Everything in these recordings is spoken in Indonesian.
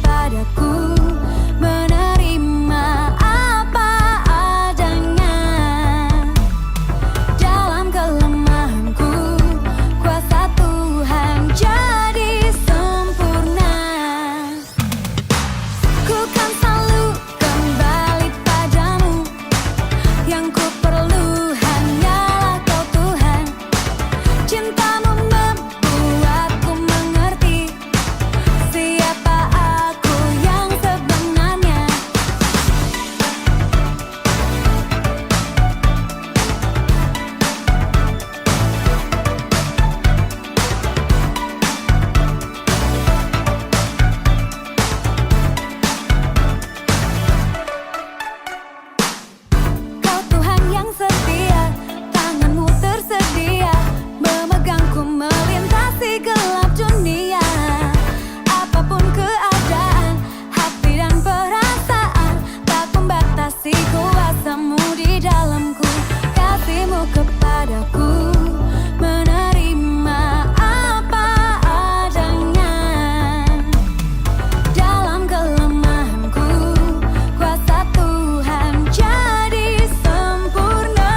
kepadaku, menerima apa adanya. Dalam kelemahanku, kuasa Tuhan jadi sempurna. Ku kan selalu kembali padamu, yang ku perlu hanyalah Kau Tuhan. Cintamu membuatku mengerti siapa aku yang sebenarnya. Kau Tuhan yang setia, tanganmu tersedia memegangku melintasi gelap dunia. Apapun keadaan, hati dan perasaan tak membatasi kuasamu di dalamku. Kasihmu kepadaku, menerima apa adanya. Dalam kelemahanku, kuasa Tuhan jadi sempurna.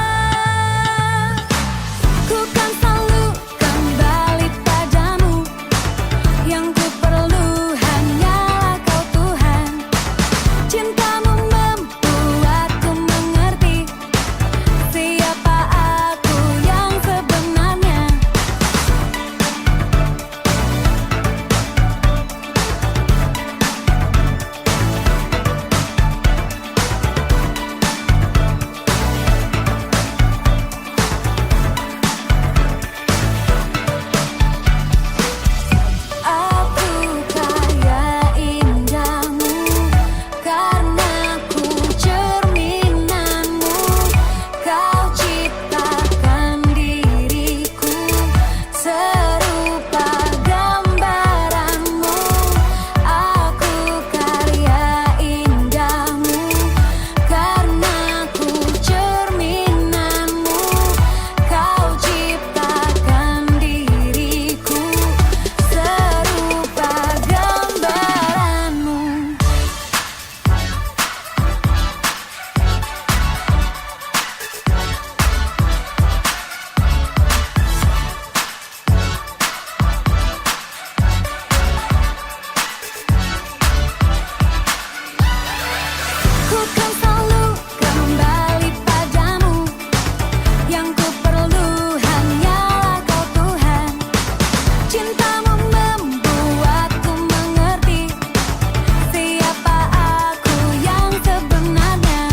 Ku kan selalu kembali padamu, yang ku perlu hanyalah Kau Tuhan. Cintamu membuatku mengerti siapa aku yang sebenarnya. Aku kaya indahmu, karena ku cerminanmu. Kau ciptakan diriku serupa gambaranmu. Aku karya indahmu, karena ku cerminanmu. Kau ciptakan diriku serupa gambaranmu. Ku kan selalu kembali padamu, yang ku perlu hanyalah Kau Tuhan. Cintamu membuatku mengerti siapa aku yang sebenarnya.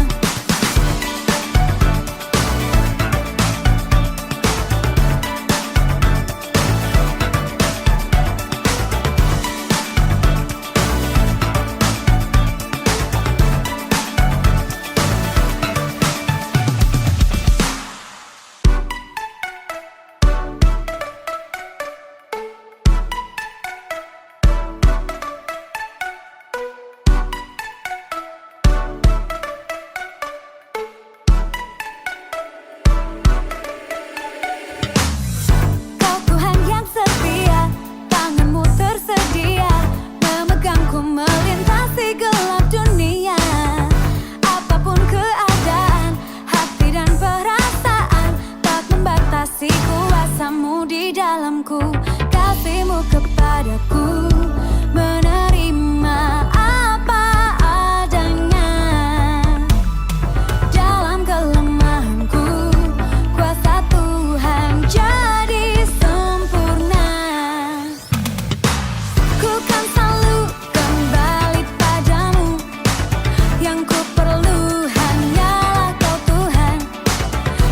Kau Tuhan yang setia, tanganmu tersedia memegangku melintasi gelap dunia. Apapun keadaan, hati dan perasaan tak membatasi kuasamu di dalamku. Kasihmu kepadaku, menerima apa adanya. Dalam kelemahanku, kuasa Tuhan jadi sempurna. Ku kan selalu kembali padamu, yang ku perlu hanyalah Kau Tuhan.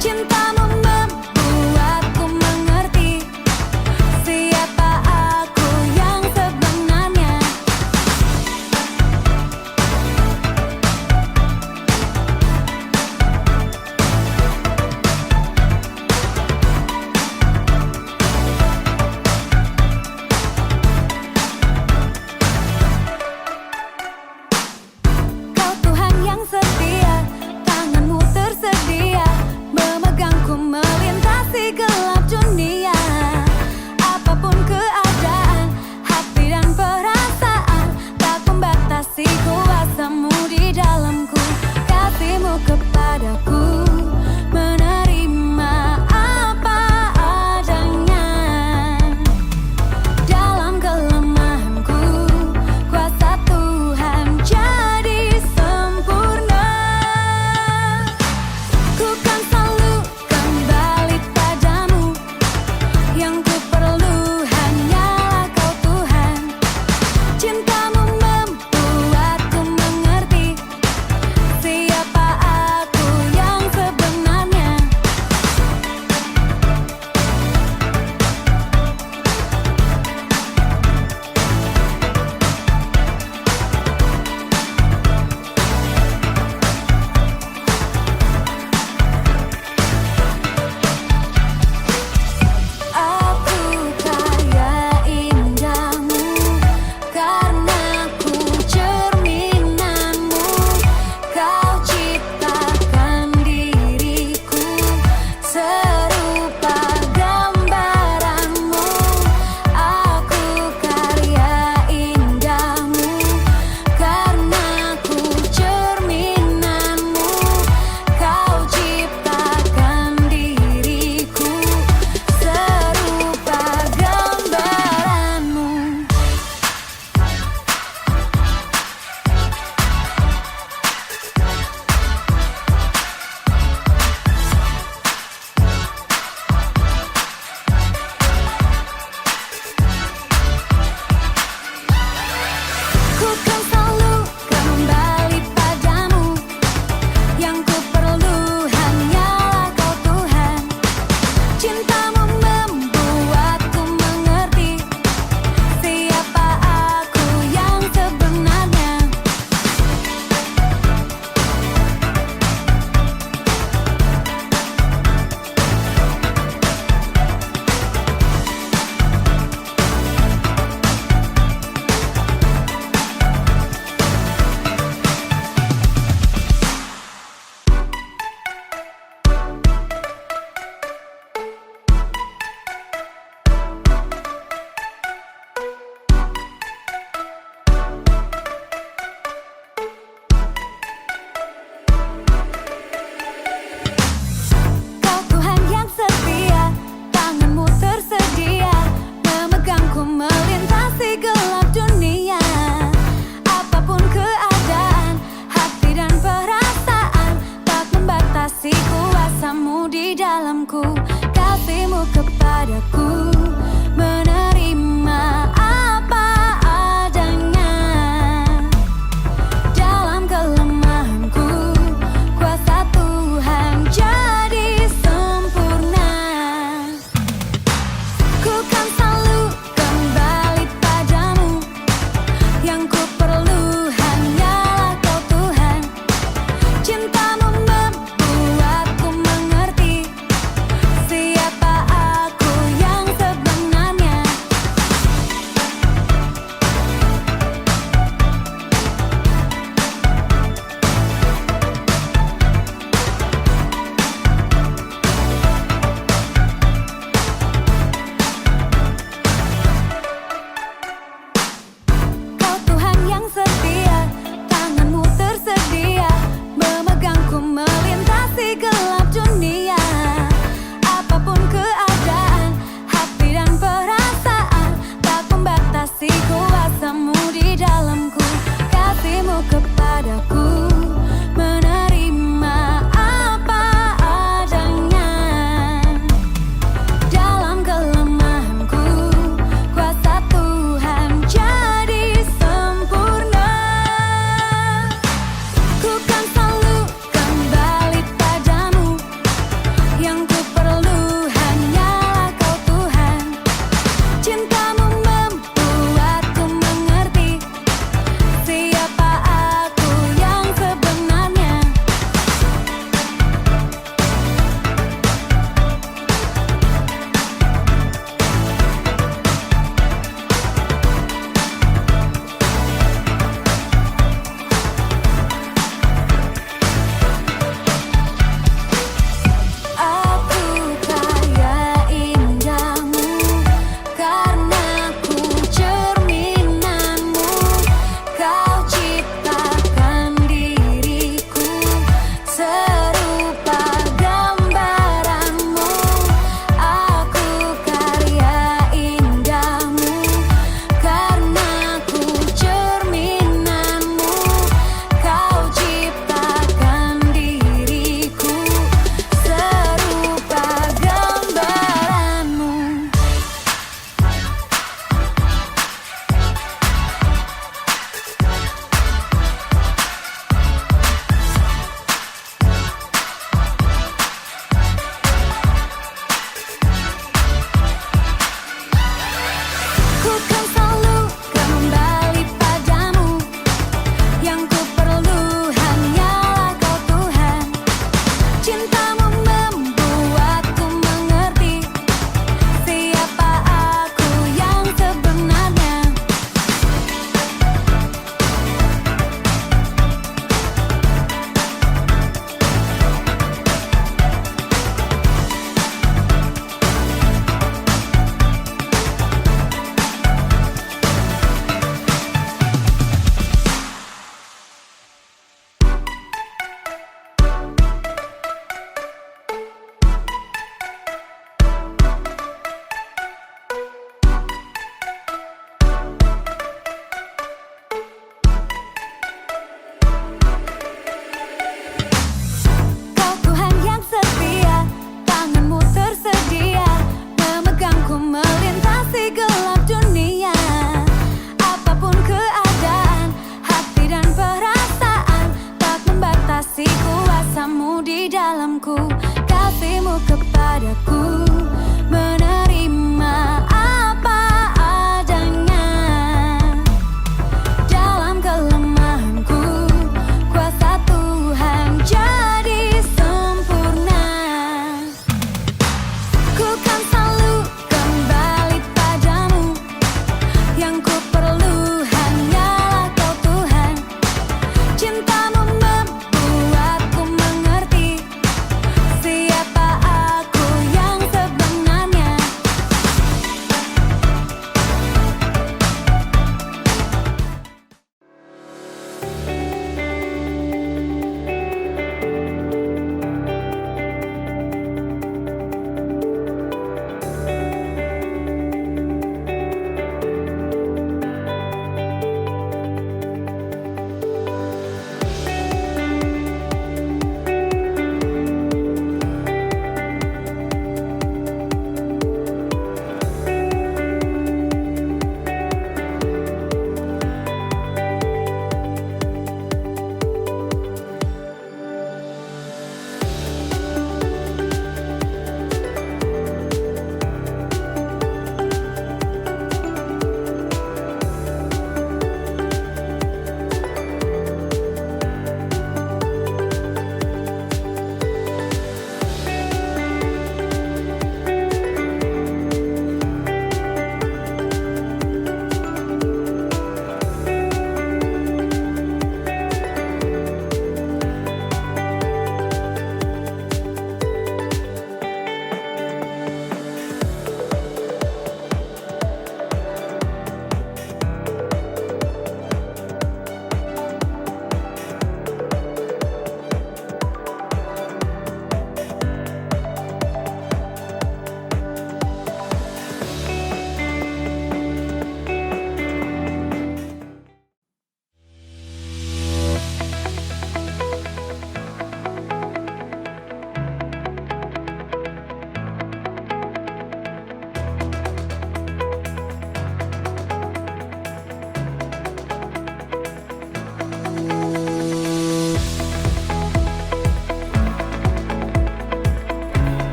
Cintamu membuatku mengerti siapa aku yang sebenarnya.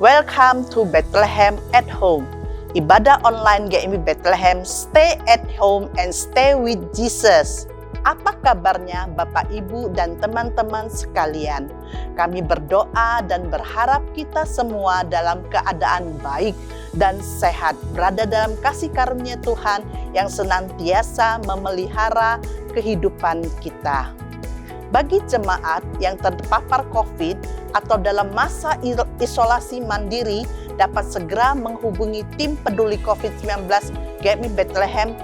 Welcome to Bethlehem at Home. Ibadah online GMI Bethlehem, stay at home and stay with Jesus. Apa kabarnya Bapak, Ibu, dan teman-teman sekalian? Kami berdoa dan berharap kita semua dalam keadaan baik dan sehat, berada dalam kasih karunia Tuhan yang senantiasa memelihara kehidupan kita. Bagi jemaat yang terpapar COVID atau dalam masa isolasi mandiri, dapat segera menghubungi tim peduli COVID-19 GMI Bethlehem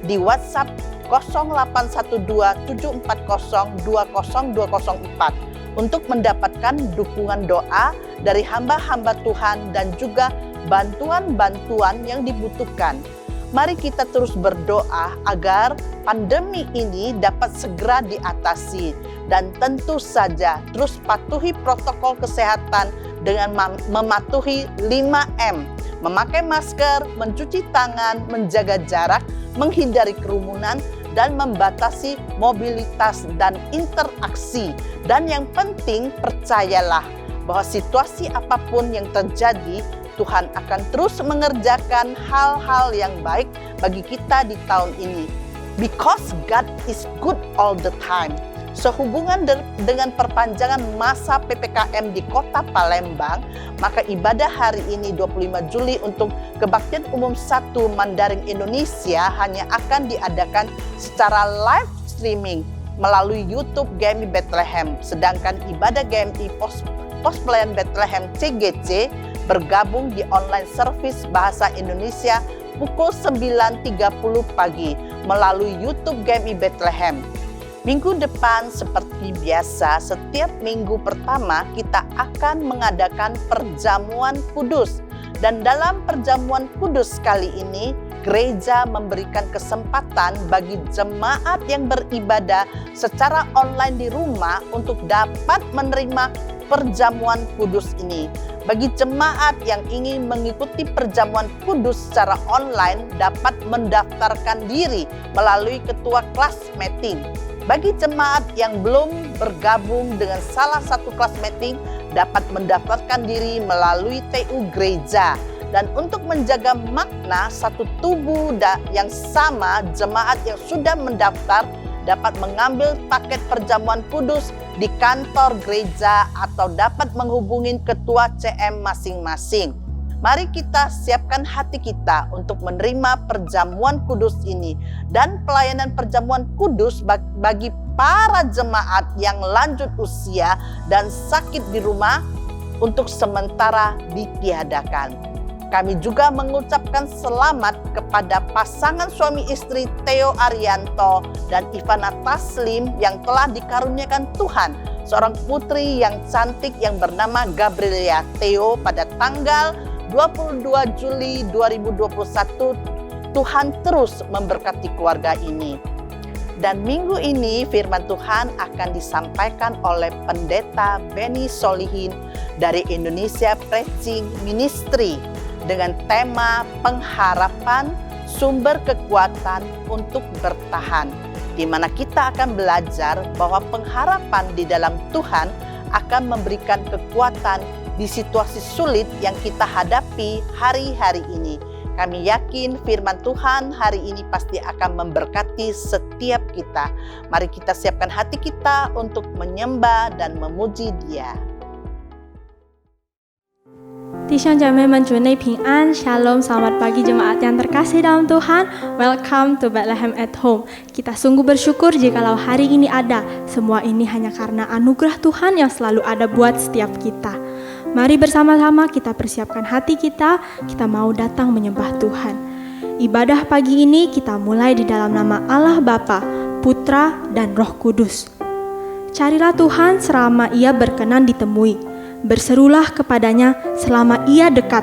di WhatsApp 0812-740-20204 untuk mendapatkan dukungan doa dari hamba-hamba Tuhan dan juga bantuan-bantuan yang dibutuhkan. Mari kita terus berdoa agar pandemi ini dapat segera diatasi dan tentu saja terus patuhi protokol kesehatan dengan mematuhi 5M, memakai masker, mencuci tangan, menjaga jarak, menghindari kerumunan, dan membatasi mobilitas dan interaksi. Dan yang penting, percayalah bahwa situasi apapun yang terjadi, Tuhan akan terus mengerjakan hal-hal yang baik bagi kita di tahun ini. Because God is good all the time. Sehubungan dengan perpanjangan masa PPKM di Kota Palembang, maka ibadah hari ini 25 Juli untuk Kebaktian Umum 1 Mandarin Indonesia hanya akan diadakan secara live streaming melalui YouTube GMI Bethlehem. Sedangkan ibadah GMI Pos Pelayan Bethlehem CGC bergabung di online service bahasa Indonesia pukul 9.30 pagi melalui YouTube GMI Bethlehem. Minggu depan seperti biasa, setiap minggu pertama kita akan mengadakan perjamuan kudus. Dan dalam perjamuan kudus kali ini, gereja memberikan kesempatan bagi jemaat yang beribadah secara online di rumah untuk dapat menerima perjamuan kudus ini. Bagi jemaat yang ingin mengikuti perjamuan kudus secara online dapat mendaftarkan diri melalui ketua kelas meeting. Bagi jemaat yang belum bergabung dengan salah satu kelas meeting dapat mendaftarkan diri melalui TU gereja. Dan untuk menjaga makna satu tubuh yang sama, jemaat yang sudah mendaftar dapat mengambil paket perjamuan kudus di kantor gereja atau dapat menghubungi ketua CM masing-masing. Mari kita siapkan hati kita untuk menerima perjamuan kudus ini dan pelayanan perjamuan kudus bagi para jemaat yang lanjut usia dan sakit di rumah untuk sementara ditiadakan. Kami juga mengucapkan selamat kepada pasangan suami istri Theo Arianto dan Ivana Taslim yang telah dikaruniakan Tuhan seorang putri yang cantik yang bernama Gabriela Theo pada tanggal 22 Juli 2021. Tuhan terus memberkati keluarga ini. Dan minggu ini firman Tuhan akan disampaikan oleh Pendeta Benny Solihin dari Indonesia Preaching Ministry dengan tema pengharapan sumber kekuatan untuk bertahan, di mana kita akan belajar bahwa pengharapan di dalam Tuhan akan memberikan kekuatan di situasi sulit yang kita hadapi hari-hari ini. Kami yakin firman Tuhan hari ini pasti akan memberkati setiap kita. Mari kita siapkan hati kita untuk menyembah dan memuji Dia. 弟兄姐妹们，主内平安 Shalom, selamat pagi jemaat yang terkasih dalam Tuhan. Welcome to Bethlehem at Home. Kita sungguh bersyukur jikalau hari ini ada. Semua ini hanya karena anugerah Tuhan yang selalu ada buat setiap kita. Mari bersama-sama kita persiapkan hati kita mau datang menyembah Tuhan. Ibadah pagi ini kita mulai di dalam nama Allah Bapa, Putra, dan Roh Kudus. Carilah Tuhan selama Ia berkenan ditemui. Berserulah kepadanya selama Ia dekat.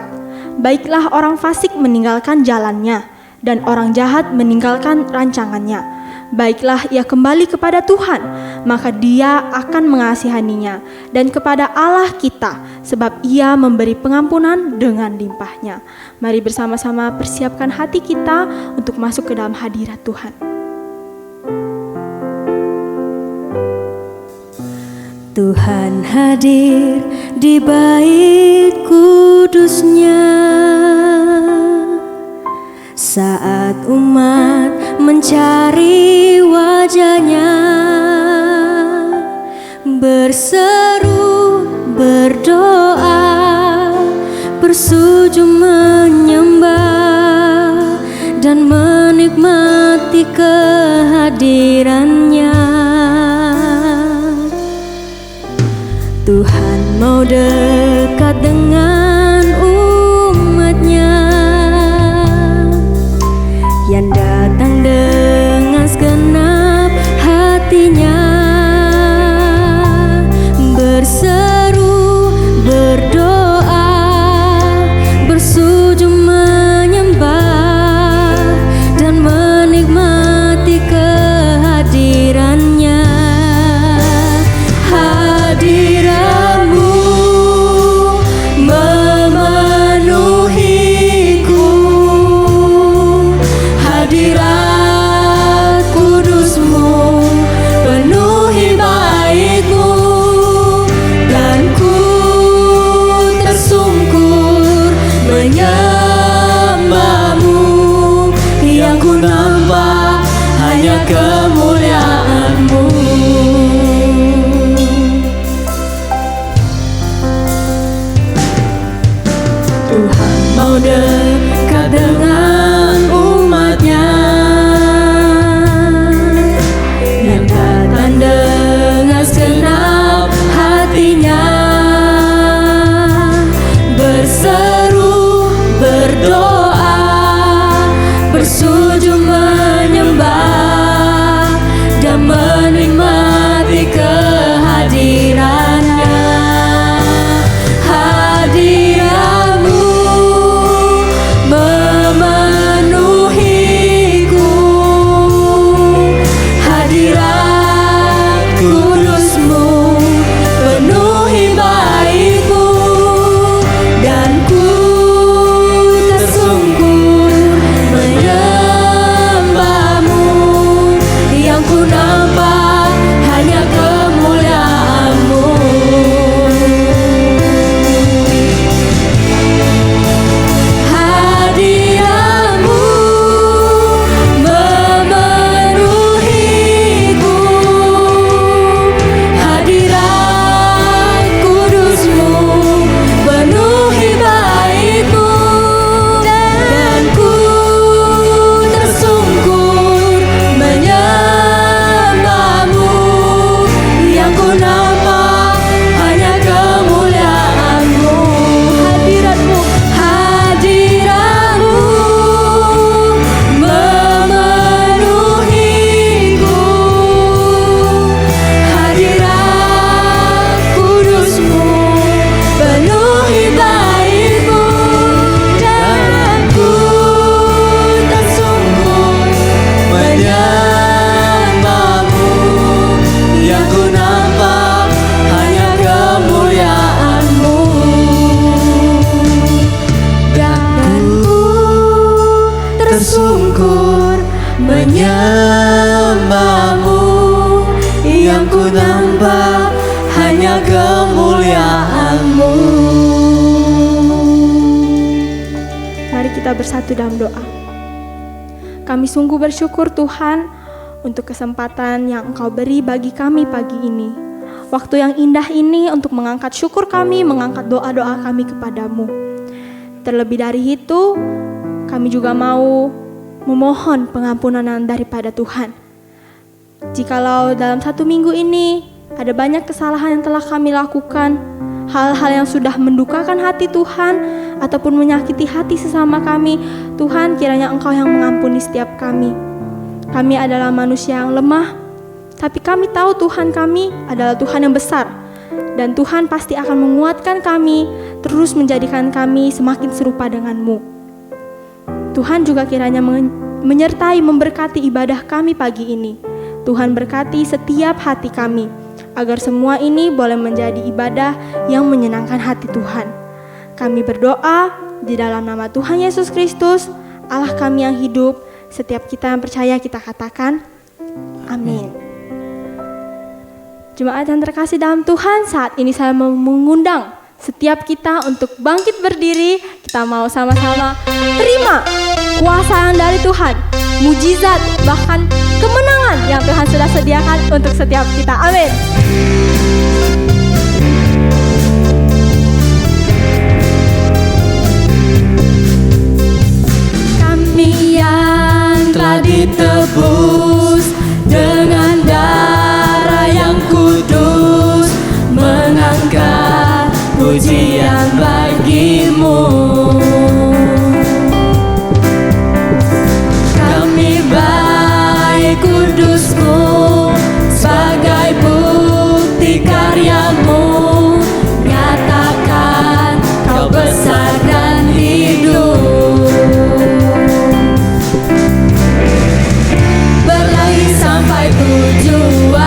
Baiklah orang fasik meninggalkan jalannya, dan orang jahat meninggalkan rancangannya. Baiklah ia kembali kepada Tuhan, maka Dia akan mengasihaninya, dan kepada Allah kita, sebab Ia memberi pengampunan dengan limpahnya. Mari bersama-sama persiapkan hati kita untuk masuk ke dalam hadirat Tuhan. Tuhan hadir di bait kudusnya saat umat mencari wajahnya, berseru, berdoa, bersujud menyembah dan menikmati kehadirannya. Tuhan mau dekat dengan umatnya yang datang dengan segenap hatinya, berseru, berdoa, bersujud menyembah dan menikmati kehadirannya. Hadiratmu memenuhiku, hadirat kudusmu penuhi baitku, dan ku tersungkur menyembahmu, yang ku nampak hanya kemuliaanmu. Tuhan mau dekat dengan umatnya yang datang dengan segenap hatinya, berseru, berdoa, bersujud menyembah dan menikmati kehadirannya. Hadiratmu memenuhiku, hadirat kudusmu penuhi baitku, dan ku tersungkur menyembahmu, yang ku nampak hanya kemuliaanmu. Hadiratmu memenuhiku, hadirat kudusmu penuhi baitku, dan ku tersungkur menyembahmu, yang ku nampak hanya kemuliaanmu. Hadiratmu, hadiratmu memenuhiku, hadirat kudusmu penuhi baitku, dan ku tersungkur menyembahmu, yang ku nampak hanya kemuliaanmu, dan ku tersungkur menyembahmu, yang ku nampak hanya kemuliaanmu. Mari kita bersatu dalam doa. Kami sungguh bersyukur Tuhan untuk kesempatan yang Engkau beri bagi kami pagi ini. Waktu yang indah ini untuk mengangkat syukur kami, mengangkat doa-doa kami kepadamu. Terlebih dari itu, kami juga mau memohon pengampunan daripada Tuhan. Jikalau dalam 1 minggu ini ada banyak kesalahan yang telah kami lakukan, hal-hal yang sudah mendukakan hati Tuhan ataupun menyakiti hati sesama kami, Tuhan kiranya Engkau yang mengampuni setiap kami. Kami adalah manusia yang lemah, tapi kami tahu Tuhan kami adalah Tuhan yang besar, dan Tuhan pasti akan menguatkan kami, terus menjadikan kami semakin serupa dengan-Mu. Tuhan juga kiranya menyertai, memberkati ibadah kami pagi ini. Tuhan berkati setiap hati kami, agar semua ini boleh menjadi ibadah yang menyenangkan hati Tuhan. Kami berdoa di dalam nama Tuhan Yesus Kristus, Allah kami yang hidup. Setiap kita yang percaya kita katakan, amin. Jemaat yang terkasih dalam Tuhan, saat ini saya mau mengundang setiap kita untuk bangkit berdiri. Kita mau sama-sama terima kuasa yang dari Tuhan, mujizat, bahkan kemenangan yang Tuhan sudah sediakan untuk setiap kita. Amin. Kami yang telah ditebus dengan darah yang kudus, mengangkat pujian bagimu. Kami baik kudusmu sebagai bukti karyamu, nyatakan kau besar dan hidup. Berlari sampai tujuan,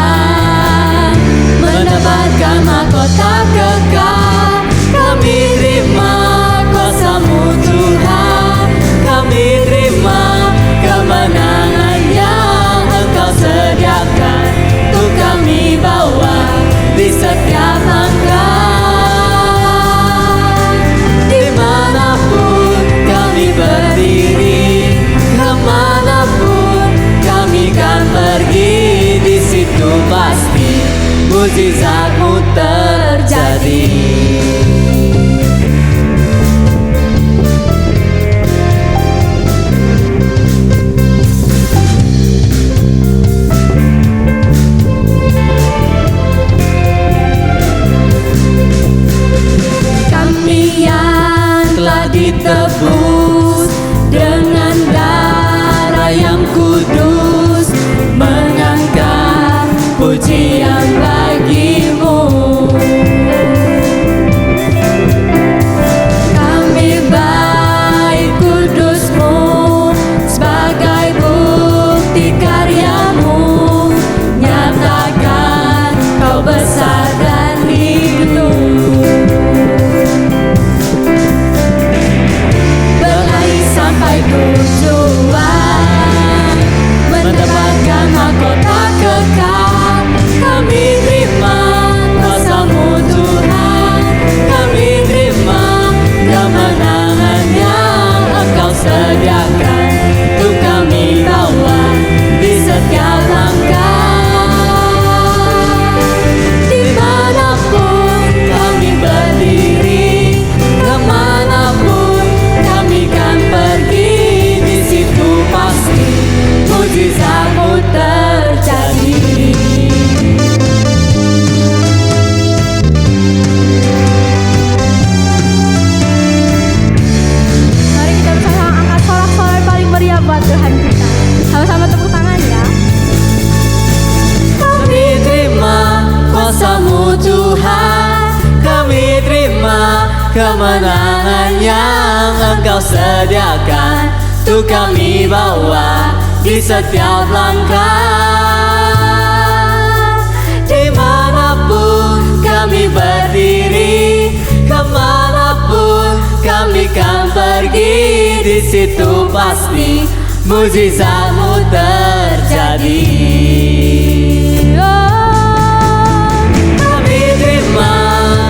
mendapatkan mahkota kekal. Kami terima kuasa-Mu Tuhan, kami terima kemenangan yang Engkau sediakan, untuk kami bawa di setiap langkah. Dimanapun kami berdiri, kemanapun kami kan pergi, di situ pasti mujizat-Mu terjadi. Kami yang telah ditebus dengan darah yang kudus, mengangkat pujian bagimu. Kami baik kudusmu sebagai bukti karyamu, nyatakan kau besar dan hidup. Berlari sampai tujuan, mendapatkan mahkota kekal. Kami terima kuasa-Mu Tuhan, kami terima kemenangan yang Engkau sediakan, untuk kami bawa di setiap langkah. Dimanapun kami berdiri, kemanapun kami kan pergi, di situ pasti mujizat-Mu terjadi. Mari kita bersama angkat sorak-sorai paling meriah buat Tuhan kita. Sama-sama tepuk tangan ya. Kami terima kuasa-Mu Tuhan, kami terima kemenangan yang Engkau sediakan, untuk kami bawa di setiap langkah. Dimanapun kami berdiri, kemanapun kami kan pergi, di situ pasti mujizat-Mu terjadi. Kami terima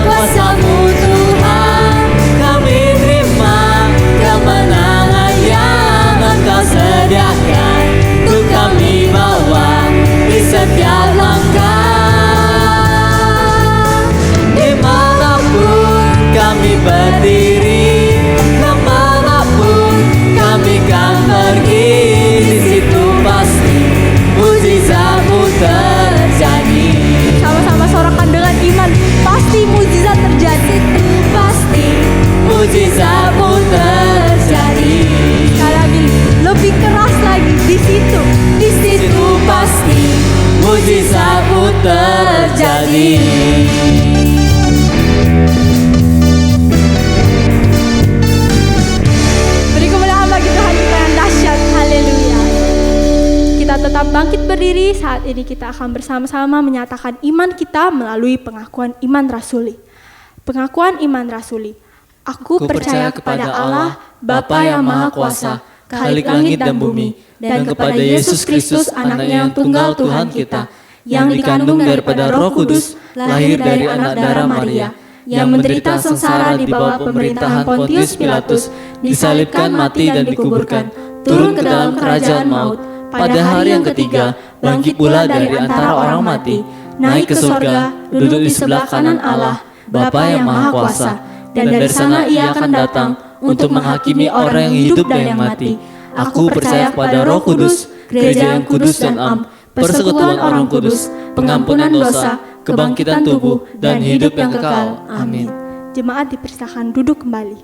kuasa-Mu Tuhan, kami terima kemenangan yang Engkau sediakan, untuk kami bawa di setiap langkah. Dimanapun kami berdiri, kemanapun kami kan pergi, di situ pasti mujizat-Mu terjadi. Sama-sama sorakan dengan iman, pasti mujizat terjadi. Pasti mujizat-Mu terjadi. Sekali lagi, lebih keras lagi, di situ pasti mujizat-Mu terjadi. Beri kemuliaan bagi Tuhan kita yang dahsyat. Haleluya. Kita tetap bangkit berdiri. Saat ini kita akan bersama-sama menyatakan iman kita melalui pengakuan iman rasuli. Pengakuan iman rasuli. Aku percaya kepada Allah, Bapa yang Maha Kuasa, Khalik langit dan bumi, dan kepada Yesus Kristus, Anaknya yang tunggal Tuhan kita, yang dikandung daripada Roh Kudus, lahir dari anak darah Maria, yang menderita sengsara di bawah pemerintahan Pontius Pilatus, disalibkan, mati dan dikuburkan, turun ke dalam kerajaan maut. Pada hari yang ketiga, bangkit pula dari antara orang mati, naik ke sorga, duduk di sebelah kanan Allah, Bapa yang Maha Kuasa. Dan dari sana Ia akan datang untuk menghakimi orang yang hidup dan yang mati. Aku percaya kepada Roh Kudus, gereja yang kudus dan am, persekutuan orang kudus, pengampunan dosa, kebangkitan tubuh, dan hidup yang kekal. Amin. Jemaat dipersilakan duduk kembali.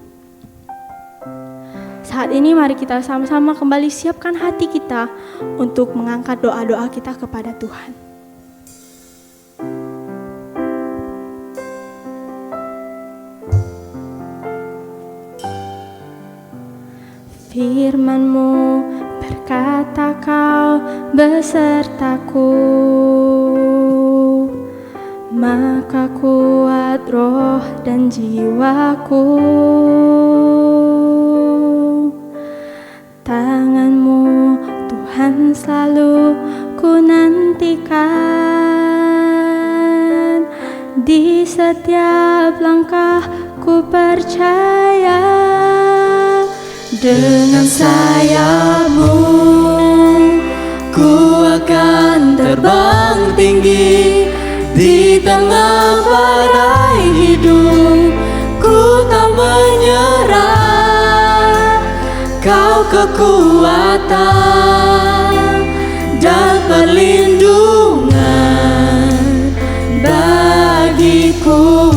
Saat ini mari kita sama-sama kembali siapkan hati kita untuk mengangkat doa-doa kita kepada Tuhan. Firman-Mu berkata Kau besertaku, maka kuat roh dan jiwaku. Tangan-Mu Tuhan selalu ku nantikan, di setiap langkah ku percaya. Dengan sayap-Mu ku akan terbang tinggi, di tengah badai hidup ku tak menyerah. Kau kekuatan dan perlindungan bagiku,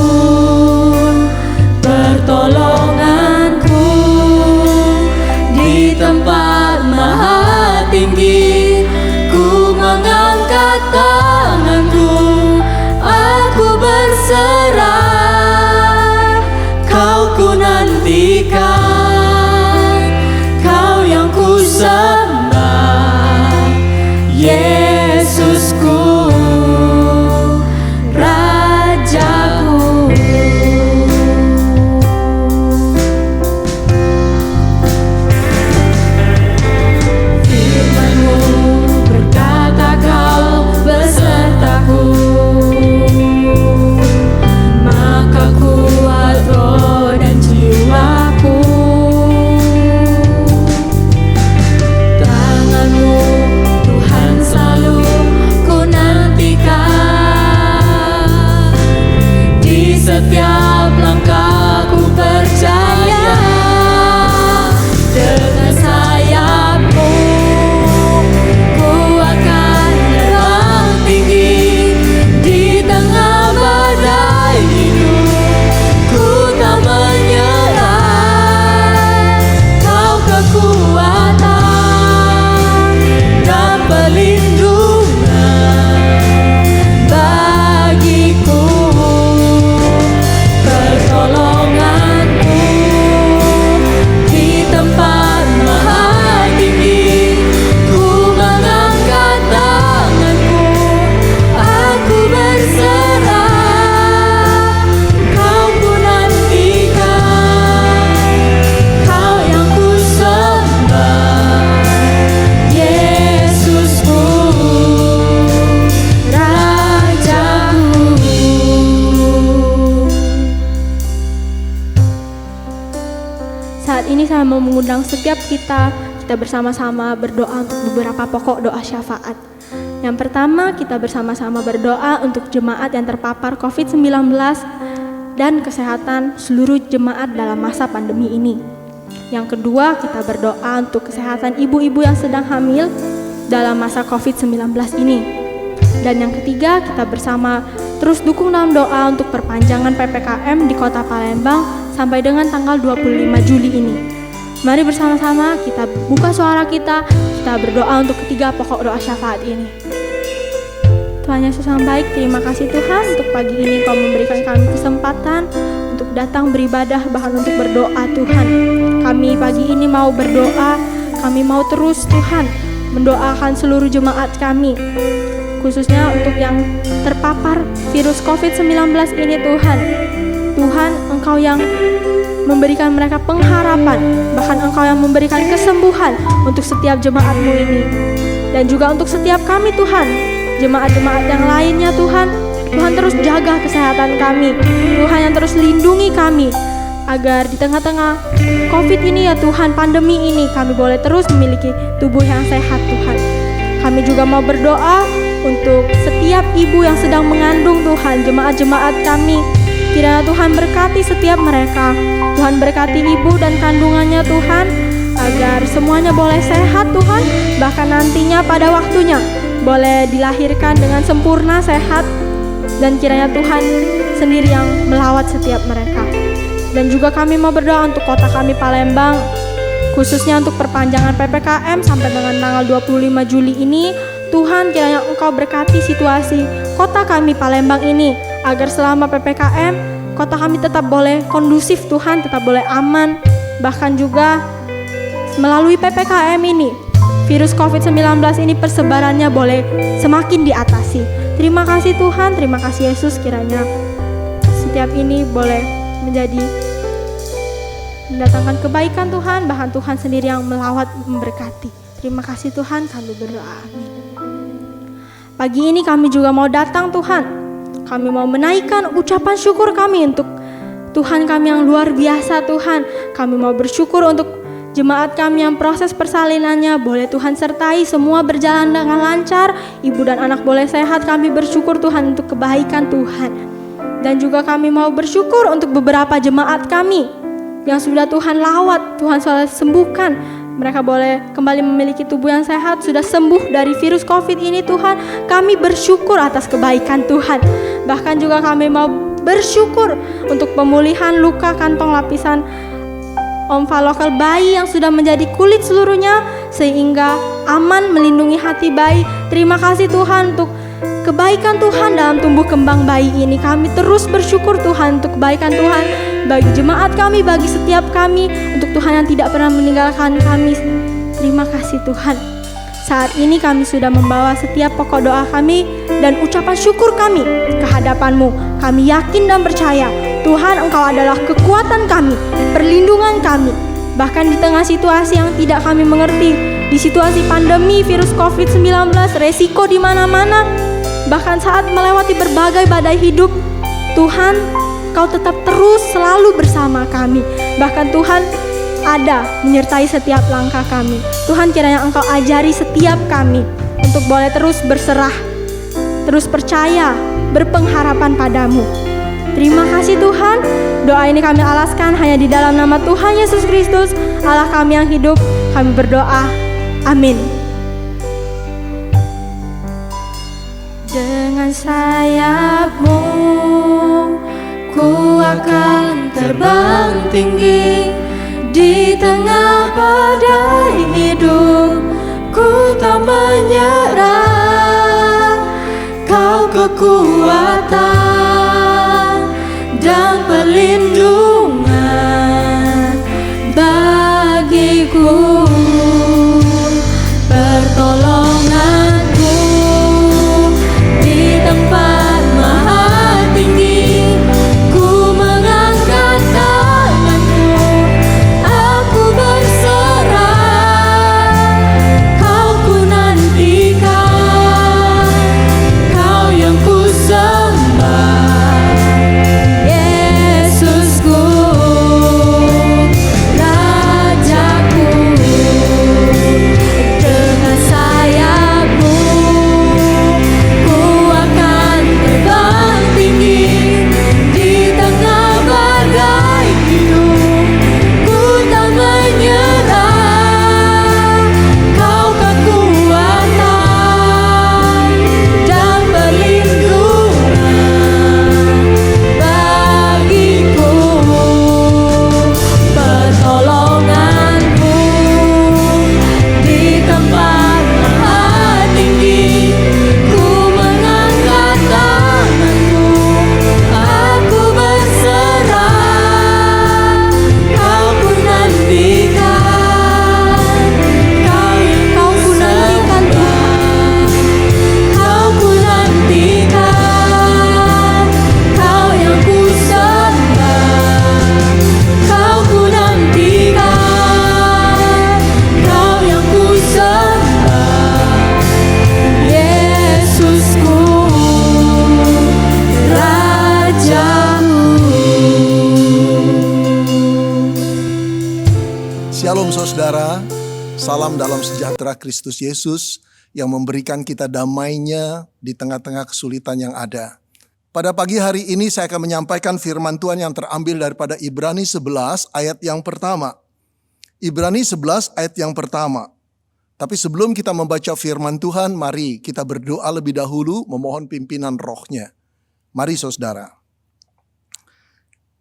pertolonganku di tempat maha tinggi. Ku mengangkat tanganku, aku berserah. Kau ku nantikan, Kau yang ku sembah, Yesusku, Rajaku. Firman-Mu berkata Kau besertaku, maka kuat roh dan jiwaku. Tangan-Mu Tuhan selalu ku nantikan, di setiap langkah ku percaya. Dengan sayap-Mu ku akan terbang tinggi, di tengah badai hidup ku tak menyerah. Kau kekuatan dan perlindungan bagiku, pertolonganku di tempat maha tinggi. Ku mengangkat tanganku, aku berserah. Kau ku nantikan, Kau yang ku sembah, Yesusku, Rajaku. Saat ini saya mau mengundang setiap kita bersama-sama berdoa untuk beberapa pokok doa syafaat. Yang pertama, kita bersama-sama berdoa untuk jemaat yang terpapar COVID-19 dan kesehatan seluruh jemaat dalam masa pandemi ini. Yang kedua, kita berdoa untuk kesehatan ibu-ibu yang sedang hamil dalam masa COVID-19 ini. Dan yang ketiga, kita bersama terus dukung dalam doa untuk perpanjangan PPKM di Kota Palembang sampai dengan tanggal 25 Juli ini. Mari bersama-sama kita buka suara kita berdoa untuk ketiga pokok doa syafaat ini. Tuhan Yesus yang baik, terima kasih Tuhan untuk pagi ini Kau memberikan kami kesempatan untuk datang beribadah, bahkan untuk berdoa Tuhan. Kami pagi ini mau berdoa, kami mau terus Tuhan mendoakan seluruh jemaat kami, khususnya untuk yang terpapar virus COVID-19 ini Tuhan. Tuhan, Engkau yang memberikan mereka pengharapan, bahkan Engkau yang memberikan kesembuhan untuk setiap jemaat-Mu ini. Dan juga untuk setiap kami Tuhan, jemaat-jemaat yang lainnya Tuhan. Tuhan terus jaga kesehatan kami, Tuhan yang terus lindungi kami, agar di tengah-tengah COVID ini ya Tuhan, pandemi ini, kami boleh terus memiliki tubuh yang sehat Tuhan. Kami juga mau berdoa untuk setiap ibu yang sedang mengandung Tuhan, jemaat-jemaat kami. Kiranya Tuhan berkati setiap mereka, Tuhan berkati ibu dan kandungannya Tuhan, agar semuanya boleh sehat Tuhan, bahkan nantinya pada waktunya boleh dilahirkan dengan sempurna sehat. Dan kiranya Tuhan sendiri yang melawat setiap mereka. Dan juga kami mau berdoa untuk kota kami Palembang, khususnya untuk perpanjangan PPKM sampai dengan tanggal 25 Juli ini. Tuhan, kiranya Engkau berkati situasi kota kami Palembang ini, agar selama PPKM kota kami tetap boleh kondusif Tuhan, tetap boleh aman. Bahkan juga melalui PPKM ini, virus COVID-19 ini persebarannya boleh semakin diatasi. Terima kasih Tuhan, terima kasih Yesus, kiranya setiap ini boleh menjadi mendatangkan kebaikan Tuhan, bahkan Tuhan sendiri yang melawat memberkati. Terima kasih Tuhan, kami berdoa, amin. Pagi ini kami juga mau datang Tuhan, kami mau menaikkan ucapan syukur kami untuk Tuhan kami yang luar biasa Tuhan. Kami mau bersyukur untuk jemaat kami yang proses persalinannya boleh Tuhan sertai, semua berjalan dengan lancar, ibu dan anak boleh sehat. Kami bersyukur Tuhan untuk kebaikan Tuhan. Dan juga kami mau bersyukur untuk beberapa jemaat kami yang sudah Tuhan lawat, Tuhan sudah sembuhkan. Mereka boleh kembali memiliki tubuh yang sehat, sudah sembuh dari virus COVID ini Tuhan. Kami bersyukur atas kebaikan Tuhan. Bahkan juga kami mau bersyukur untuk pemulihan luka kantong lapisan omvalokal bayi yang sudah menjadi kulit seluruhnya, sehingga aman melindungi hati bayi. Terima kasih Tuhan untuk kebaikan Tuhan dalam tumbuh kembang bayi ini. Kami terus bersyukur Tuhan untuk kebaikan Tuhan bagi jemaat kami, bagi setiap kami, untuk Tuhan yang tidak pernah meninggalkan kami. Terima kasih Tuhan. Saat ini kami sudah membawa setiap pokok doa kami dan ucapan syukur kami ke hadapan-Mu. Kami yakin dan percaya Tuhan, Engkau adalah kekuatan kami, perlindungan kami. Bahkan di tengah situasi yang tidak kami mengerti, di situasi pandemi virus COVID-19, resiko di mana-mana, bahkan saat melewati berbagai badai hidup, Tuhan, Kau tetap terus selalu bersama kami. Bahkan Tuhan ada menyertai setiap langkah kami. Tuhan, kiranya Engkau ajari setiap kami untuk boleh terus berserah, terus percaya, berpengharapan padamu. Terima kasih Tuhan. Doa ini kami alaskan hanya di dalam nama Tuhan Yesus Kristus, Allah kami yang hidup. Kami berdoa. Amin. Dengan sayap-Mu ku akan terbang tinggi di tengah badai hidup. Ku tak menyerah, Kau kekuatan dan perlindungan bagiku, pertolonganku di tempat maha tinggi. Ku mengangkat tanganku, aku berserah. Kau ku nantikan, Kau yang ku sembah. Saudara-saudara, salam dalam sejahtera Kristus Yesus yang memberikan kita damai-Nya di tengah-tengah kesulitan yang ada. Pada pagi hari ini saya akan menyampaikan firman Tuhan yang terambil daripada Ibrani 11 ayat yang pertama. Ibrani 11 ayat yang pertama. Tapi sebelum kita membaca firman Tuhan, mari kita berdoa lebih dahulu memohon pimpinan roh-Nya. Mari saudara.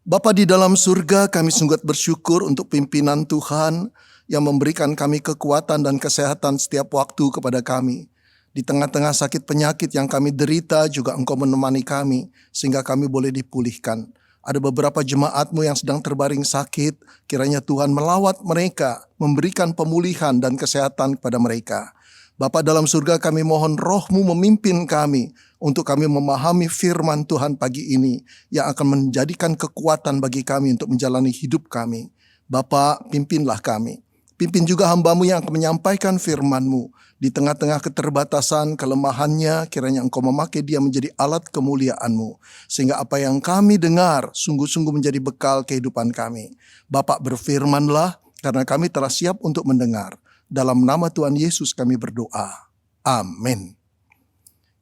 Bapa di dalam surga, kami sungguh bersyukur untuk pimpinan Tuhan yang memberikan kami kekuatan dan kesehatan setiap waktu kepada kami. Di tengah-tengah sakit penyakit yang kami derita juga Engkau menemani kami sehingga kami boleh dipulihkan. Ada beberapa jemaat-Mu yang sedang terbaring sakit, kiranya Tuhan melawat mereka, memberikan pemulihan dan kesehatan kepada mereka. Bapa dalam surga, kami mohon roh-Mu memimpin kami untuk kami memahami firman Tuhan pagi ini yang akan menjadikan kekuatan bagi kami untuk menjalani hidup kami. Bapa, pimpinlah kami. Pimpin juga hamba-Mu yang akan menyampaikan firman-Mu. Di tengah-tengah keterbatasan, kelemahannya, kiranya Engkau memakai dia menjadi alat kemuliaan-Mu. Sehingga apa yang kami dengar sungguh-sungguh menjadi bekal kehidupan kami. Bapak berfirmanlah karena kami telah siap untuk mendengar. Dalam nama Tuhan Yesus kami berdoa. Amin.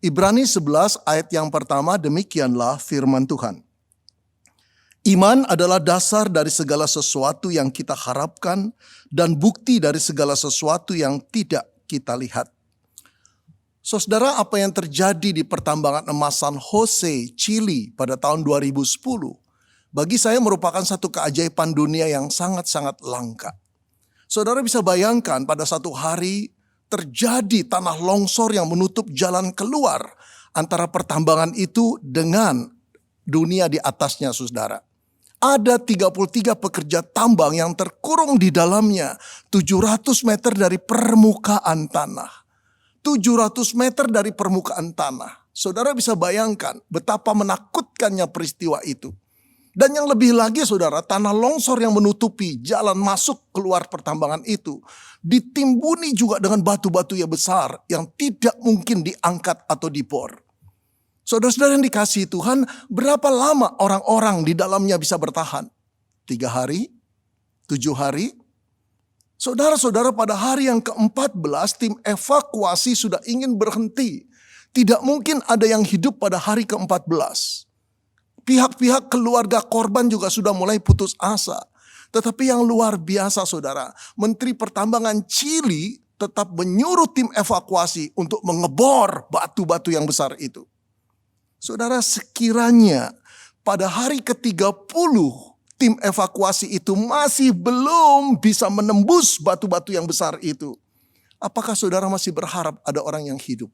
Ibrani 11 ayat yang pertama, demikianlah firman Tuhan. Iman adalah dasar dari segala sesuatu yang kita harapkan dan bukti dari segala sesuatu yang tidak kita lihat. Saudara, apa yang terjadi di pertambangan emas San Jose, Chili pada tahun 2010, bagi saya merupakan satu keajaiban dunia yang sangat-sangat langka. Saudara bisa bayangkan pada satu hari terjadi tanah longsor yang menutup jalan keluar antara pertambangan itu dengan dunia di atasnya, saudara. Ada 33 pekerja tambang yang terkurung di dalamnya 700 meter dari permukaan tanah. 700 meter dari permukaan tanah. Saudara bisa bayangkan betapa menakutkannya peristiwa itu. Dan yang lebih lagi saudara, tanah longsor yang menutupi jalan masuk keluar pertambangan itu ditimbuni juga dengan batu-batu yang besar yang tidak mungkin diangkat atau dibor. Saudara-saudara yang dikasihi Tuhan, berapa lama orang-orang di dalamnya bisa bertahan? 3 hari? 7 hari? Saudara-saudara, pada hari yang ke-14 tim evakuasi sudah ingin berhenti. Tidak mungkin ada yang hidup pada hari ke-14. Pihak-pihak keluarga korban juga sudah mulai putus asa. Tetapi yang luar biasa saudara, Menteri Pertambangan Chili tetap menyuruh tim evakuasi untuk mengebor batu-batu yang besar itu. Saudara, sekiranya pada hari ke-30 tim evakuasi itu masih belum bisa menembus batu-batu yang besar itu. Apakah saudara masih berharap ada orang yang hidup?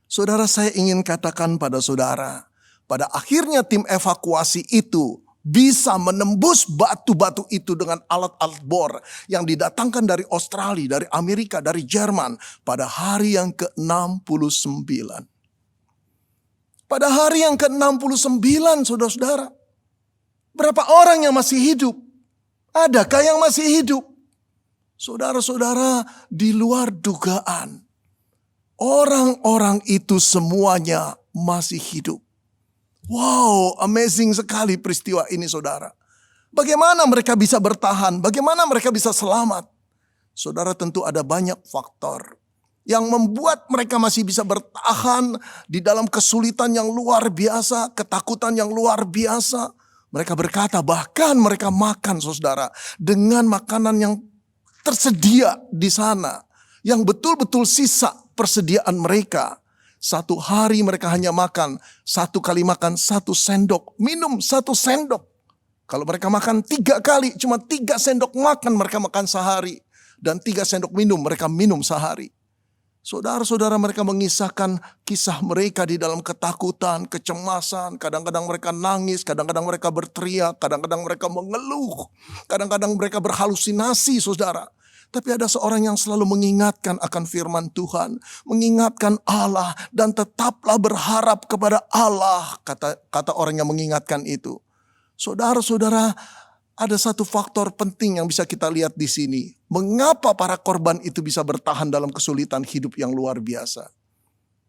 Saudara, saya ingin katakan pada saudara, pada akhirnya tim evakuasi itu bisa menembus batu-batu itu dengan alat-alat bor yang didatangkan dari Australia, dari Amerika, dari Jerman pada hari yang ke-69. Pada hari yang ke-69 saudara-saudara, berapa orang yang masih hidup? Adakah yang masih hidup? Saudara-saudara, di luar dugaan, orang-orang itu semuanya masih hidup. Wow, amazing sekali peristiwa ini saudara. Bagaimana mereka bisa bertahan? Bagaimana mereka bisa selamat? Saudara, tentu ada banyak faktor yang membuat mereka masih bisa bertahan di dalam kesulitan yang luar biasa, ketakutan yang luar biasa. Mereka berkata bahkan mereka makan saudara dengan makanan yang tersedia di sana. Yang betul-betul sisa persediaan mereka. 1 hari mereka hanya makan, 1 kali makan 1 sendok, minum 1 sendok. Kalau mereka makan 3 kali, cuma 3 sendok makan mereka makan sehari. Dan 3 sendok minum mereka minum sehari. Saudara-saudara, mereka mengisahkan kisah mereka di dalam ketakutan, kecemasan. Kadang-kadang mereka nangis, kadang-kadang mereka berteriak, kadang-kadang mereka mengeluh. Kadang-kadang mereka berhalusinasi saudara. Tapi ada seorang yang selalu mengingatkan akan firman Tuhan. Mengingatkan Allah dan tetaplah berharap kepada Allah. Kata orang yang mengingatkan itu. Saudara-saudara, ada satu faktor penting yang bisa kita lihat di sini. Mengapa para korban itu bisa bertahan dalam kesulitan hidup yang luar biasa?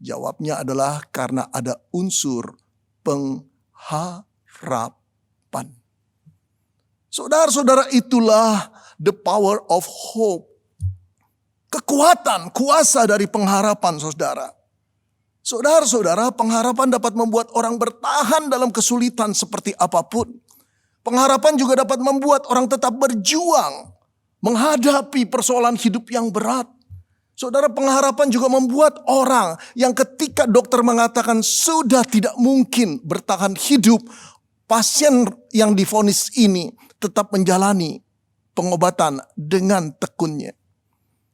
Jawabnya adalah karena ada unsur pengharapan. Saudara-saudara, itulah the power of hope. Kekuatan, kuasa dari pengharapan, saudara. Saudara-saudara, pengharapan dapat membuat orang bertahan dalam kesulitan seperti apapun. Pengharapan juga dapat membuat orang tetap berjuang menghadapi persoalan hidup yang berat. Saudara, pengharapan juga membuat orang yang ketika dokter mengatakan sudah tidak mungkin bertahan hidup, pasien yang divonis ini tetap menjalani pengobatan dengan tekunnya.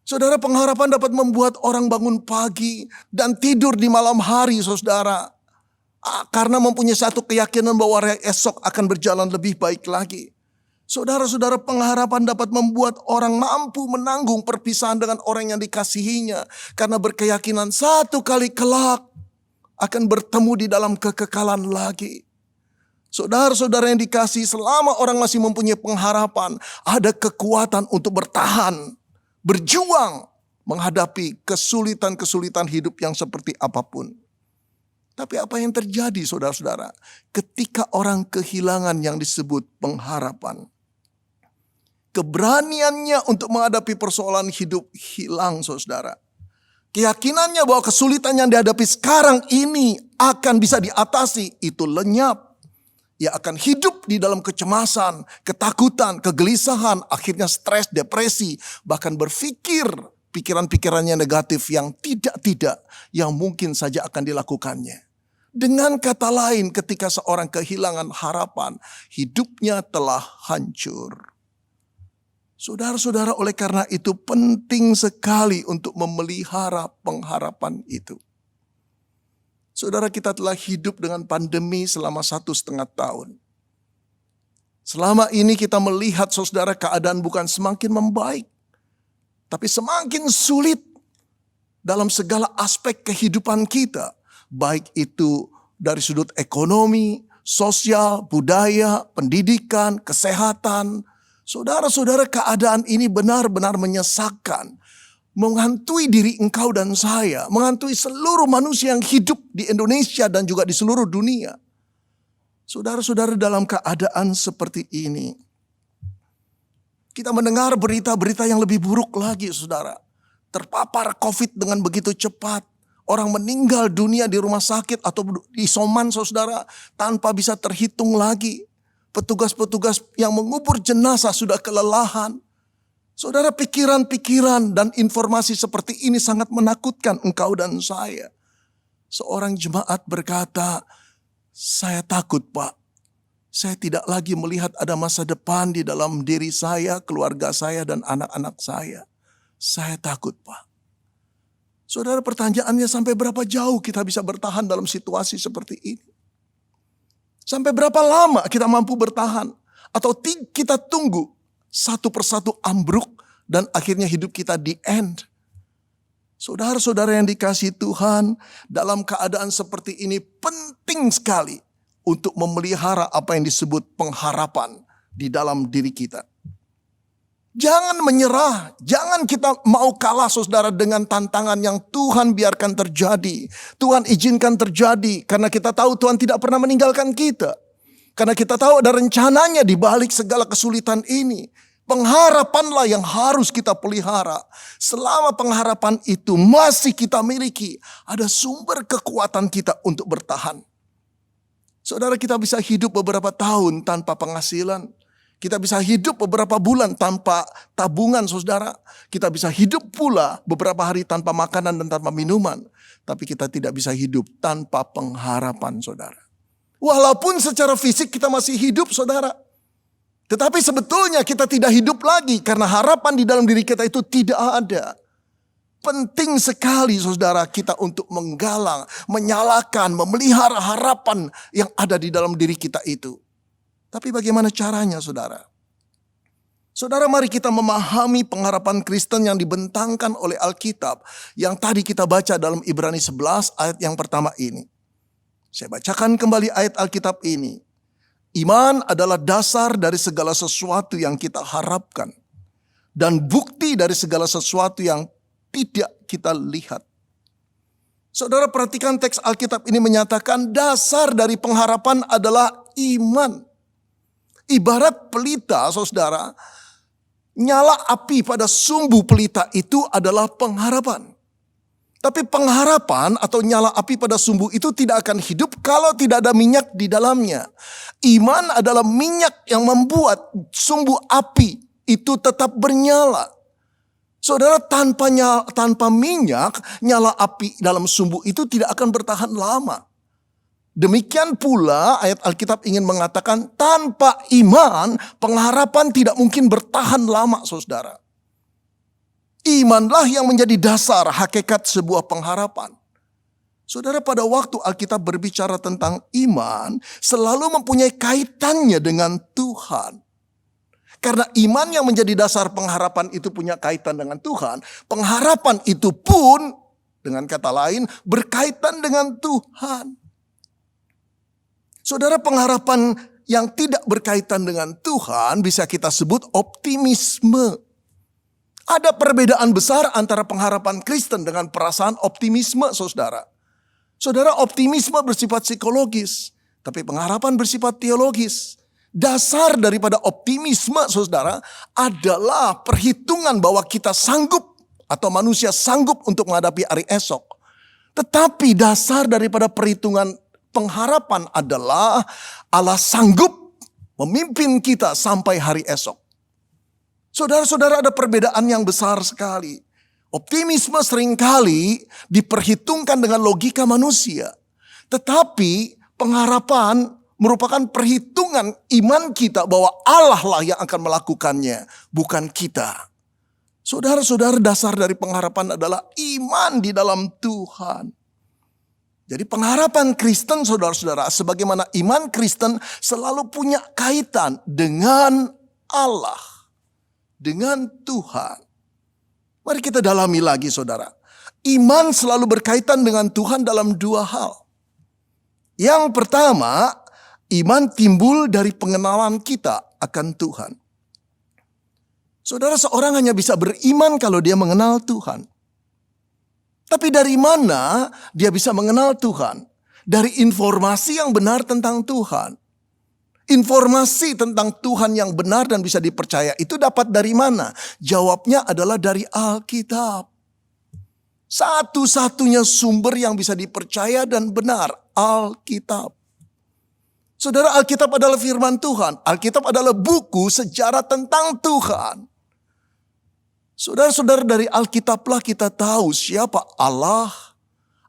Saudara, pengharapan dapat membuat orang bangun pagi dan tidur di malam hari, saudara. Karena mempunyai satu keyakinan bahwa hari esok akan berjalan lebih baik lagi. Saudara-saudara, pengharapan dapat membuat orang mampu menanggung perpisahan dengan orang yang dikasihinya. Karena berkeyakinan satu kali kelak akan bertemu di dalam kekekalan lagi. Saudara-saudara yang dikasihi, selama orang masih mempunyai pengharapan, ada kekuatan untuk bertahan, berjuang menghadapi kesulitan-kesulitan hidup yang seperti apapun. Tapi apa yang terjadi, saudara-saudara, ketika orang kehilangan yang disebut pengharapan? Keberaniannya untuk menghadapi persoalan hidup hilang, saudara. Keyakinannya bahwa kesulitan yang dihadapi sekarang ini akan bisa diatasi, itu lenyap. Ia akan hidup di dalam kecemasan, ketakutan, kegelisahan, akhirnya stres, depresi, bahkan berpikir pikiran-pikirannya negatif yang tidak-tidak, yang mungkin saja akan dilakukannya. Dengan kata lain, ketika seorang kehilangan harapan, hidupnya telah hancur. Saudara-saudara, oleh karena itu penting sekali untuk memelihara pengharapan itu. Saudara, kita telah hidup dengan pandemi selama 1,5 tahun. Selama ini kita melihat, saudara, keadaan bukan semakin membaik, tapi semakin sulit dalam segala aspek kehidupan kita. Baik itu dari sudut ekonomi, sosial, budaya, pendidikan, kesehatan. Saudara-saudara, keadaan ini benar-benar menyesakkan. Menghantui diri engkau dan saya. Menghantui seluruh manusia yang hidup di Indonesia dan juga di seluruh dunia. Saudara-saudara, dalam keadaan seperti ini, kita mendengar berita-berita yang lebih buruk lagi, saudara. Terpapar COVID dengan begitu cepat. Orang meninggal dunia di rumah sakit atau di isoman, saudara, tanpa bisa terhitung lagi. Petugas-petugas yang mengubur jenazah sudah kelelahan. Saudara, pikiran-pikiran dan informasi seperti ini sangat menakutkan engkau dan saya. Seorang jemaat berkata, saya takut, Pak. Saya tidak lagi melihat ada masa depan di dalam diri saya, keluarga saya, dan anak-anak saya. Saya takut, Pak. Saudara, pertanyaannya, sampai berapa jauh kita bisa bertahan dalam situasi seperti ini? Sampai berapa lama kita mampu bertahan? Atau kita tunggu satu persatu ambruk dan akhirnya hidup kita di end? Saudara-saudara yang dikasihi Tuhan, dalam keadaan seperti ini penting sekali untuk memelihara apa yang disebut pengharapan di dalam diri kita. Jangan menyerah, jangan kita mau kalah, saudara, dengan tantangan yang Tuhan biarkan terjadi. Tuhan izinkan terjadi karena kita tahu Tuhan tidak pernah meninggalkan kita. Karena kita tahu ada rencananya di balik segala kesulitan ini. Pengharapanlah yang harus kita pelihara. Selama pengharapan itu masih kita miliki, ada sumber kekuatan kita untuk bertahan. Saudara, kita bisa hidup beberapa tahun tanpa penghasilan. Kita bisa hidup beberapa bulan tanpa tabungan, saudara. Kita bisa hidup pula beberapa hari tanpa makanan dan tanpa minuman. Tapi kita tidak bisa hidup tanpa pengharapan, saudara. Walaupun secara fisik kita masih hidup, saudara. Tetapi sebetulnya kita tidak hidup lagi karena harapan di dalam diri kita itu tidak ada. Penting sekali, saudara, kita untuk menggalang, menyalakan, memelihara harapan yang ada di dalam diri kita itu. Tapi bagaimana caranya, saudara? Saudara, mari kita memahami pengharapan Kristen yang dibentangkan oleh Alkitab. Yang tadi kita baca dalam Ibrani 11 ayat yang pertama ini. Saya bacakan kembali ayat Alkitab ini. Iman adalah dasar dari segala sesuatu yang kita harapkan. Dan bukti dari segala sesuatu yang tidak kita lihat. Saudara, perhatikan teks Alkitab ini menyatakan dasar dari pengharapan adalah iman. Ibarat pelita, saudara, nyala api pada sumbu pelita itu adalah pengharapan. Tapi pengharapan atau nyala api pada sumbu itu tidak akan hidup kalau tidak ada minyak di dalamnya. Iman adalah minyak yang membuat sumbu api itu tetap bernyala. Saudara, tanpa minyak, nyala api dalam sumbu itu tidak akan bertahan lama. Demikian pula ayat Alkitab ingin mengatakan tanpa iman, pengharapan tidak mungkin bertahan lama, saudara. Imanlah yang menjadi dasar hakikat sebuah pengharapan. Saudara, pada waktu Alkitab berbicara tentang iman, selalu mempunyai kaitannya dengan Tuhan. Karena iman yang menjadi dasar pengharapan itu punya kaitan dengan Tuhan, pengharapan itu pun, dengan kata lain, berkaitan dengan Tuhan. Saudara, pengharapan yang tidak berkaitan dengan Tuhan bisa kita sebut optimisme. Ada perbedaan besar antara pengharapan Kristen dengan perasaan optimisme, saudara. Saudara, optimisme bersifat psikologis, tapi pengharapan bersifat teologis. Dasar daripada optimisme, saudara, adalah perhitungan bahwa kita sanggup atau manusia sanggup untuk menghadapi hari esok. Tetapi dasar daripada perhitungan pengharapan adalah Allah sanggup memimpin kita sampai hari esok. Saudara-saudara, ada perbedaan yang besar sekali. Optimisme seringkali diperhitungkan dengan logika manusia. Tetapi pengharapan merupakan perhitungan iman kita bahwa Allah lah yang akan melakukannya, bukan kita. Saudara-saudara, dasar dari pengharapan adalah iman di dalam Tuhan. Jadi pengharapan Kristen, saudara-saudara, sebagaimana iman Kristen selalu punya kaitan dengan Allah, dengan Tuhan. Mari kita dalami lagi, saudara. Iman selalu berkaitan dengan Tuhan dalam dua hal. Yang pertama, iman timbul dari pengenalan kita akan Tuhan. Saudara, seorang hanya bisa beriman kalau dia mengenal Tuhan. Tapi dari mana dia bisa mengenal Tuhan? Dari informasi yang benar tentang Tuhan. Informasi tentang Tuhan yang benar dan bisa dipercaya itu dapat dari mana? Jawabnya adalah dari Alkitab. Satu-satunya sumber yang bisa dipercaya dan benar, Alkitab. Saudara, Alkitab adalah firman Tuhan. Alkitab adalah buku sejarah tentang Tuhan. Saudara-saudara, dari Alkitablah kita tahu siapa Allah,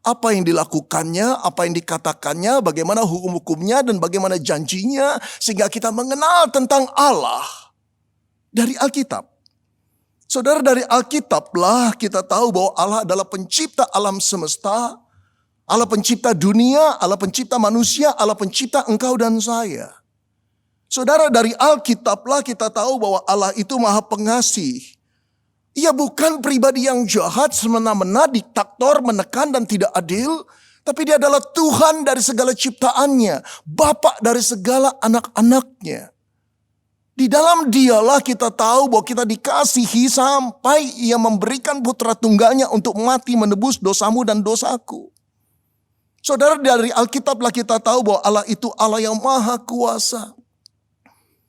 apa yang dilakukannya, apa yang dikatakannya, bagaimana hukum-hukumnya dan bagaimana janjinya, sehingga kita mengenal tentang Allah dari Alkitab. Saudara, dari Alkitablah kita tahu bahwa Allah adalah pencipta alam semesta, Allah pencipta dunia, Allah pencipta manusia, Allah pencipta engkau dan saya. Saudara, dari Alkitablah kita tahu bahwa Allah itu Maha Pengasih. Ia bukan pribadi yang jahat, semena-mena, diktator, menekan dan tidak adil. Tapi dia adalah Tuhan dari segala ciptaannya. Bapa dari segala anak-anaknya. Di dalam dialah kita tahu bahwa kita dikasihi sampai ia memberikan putra tunggalnya untuk mati menebus dosamu dan dosaku. Saudara, dari Alkitablah kita tahu bahwa Allah itu Allah yang maha kuasa.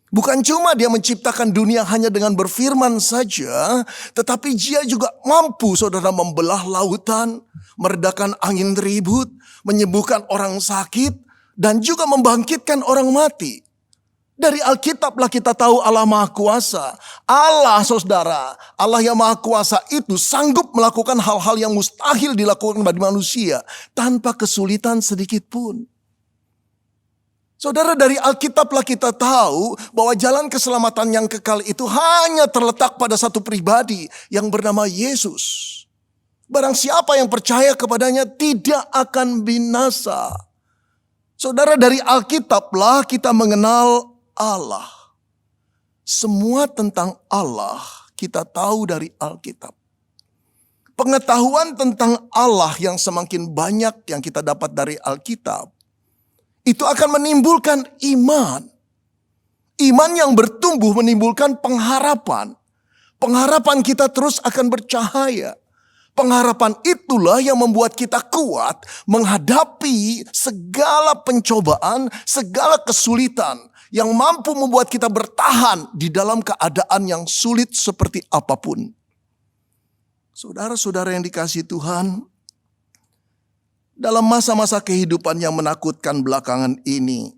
Bukan cuma dia menciptakan dunia hanya dengan berfirman saja, tetapi dia juga mampu, saudara, membelah lautan, meredakan angin ribut, menyembuhkan orang sakit, dan juga membangkitkan orang mati. Dari Alkitablah kita tahu Allah Maha Kuasa. Allah, saudara, Allah yang Maha Kuasa itu sanggup melakukan hal-hal yang mustahil dilakukan bagi manusia tanpa kesulitan sedikit pun. Saudara, dari Alkitablah kita tahu bahwa jalan keselamatan yang kekal itu hanya terletak pada satu pribadi yang bernama Yesus. Barang siapa yang percaya kepadanya tidak akan binasa. Saudara, dari Alkitablah kita mengenal Allah. Semua tentang Allah kita tahu dari Alkitab. Pengetahuan tentang Allah yang semakin banyak yang kita dapat dari Alkitab, itu akan menimbulkan iman. Iman yang bertumbuh menimbulkan pengharapan. Pengharapan kita terus akan bercahaya. Pengharapan itulah yang membuat kita kuat menghadapi segala pencobaan, segala kesulitan yang mampu membuat kita bertahan di dalam keadaan yang sulit seperti apapun. Saudara-saudara yang dikasihi Tuhan, dalam masa-masa kehidupan yang menakutkan belakangan ini,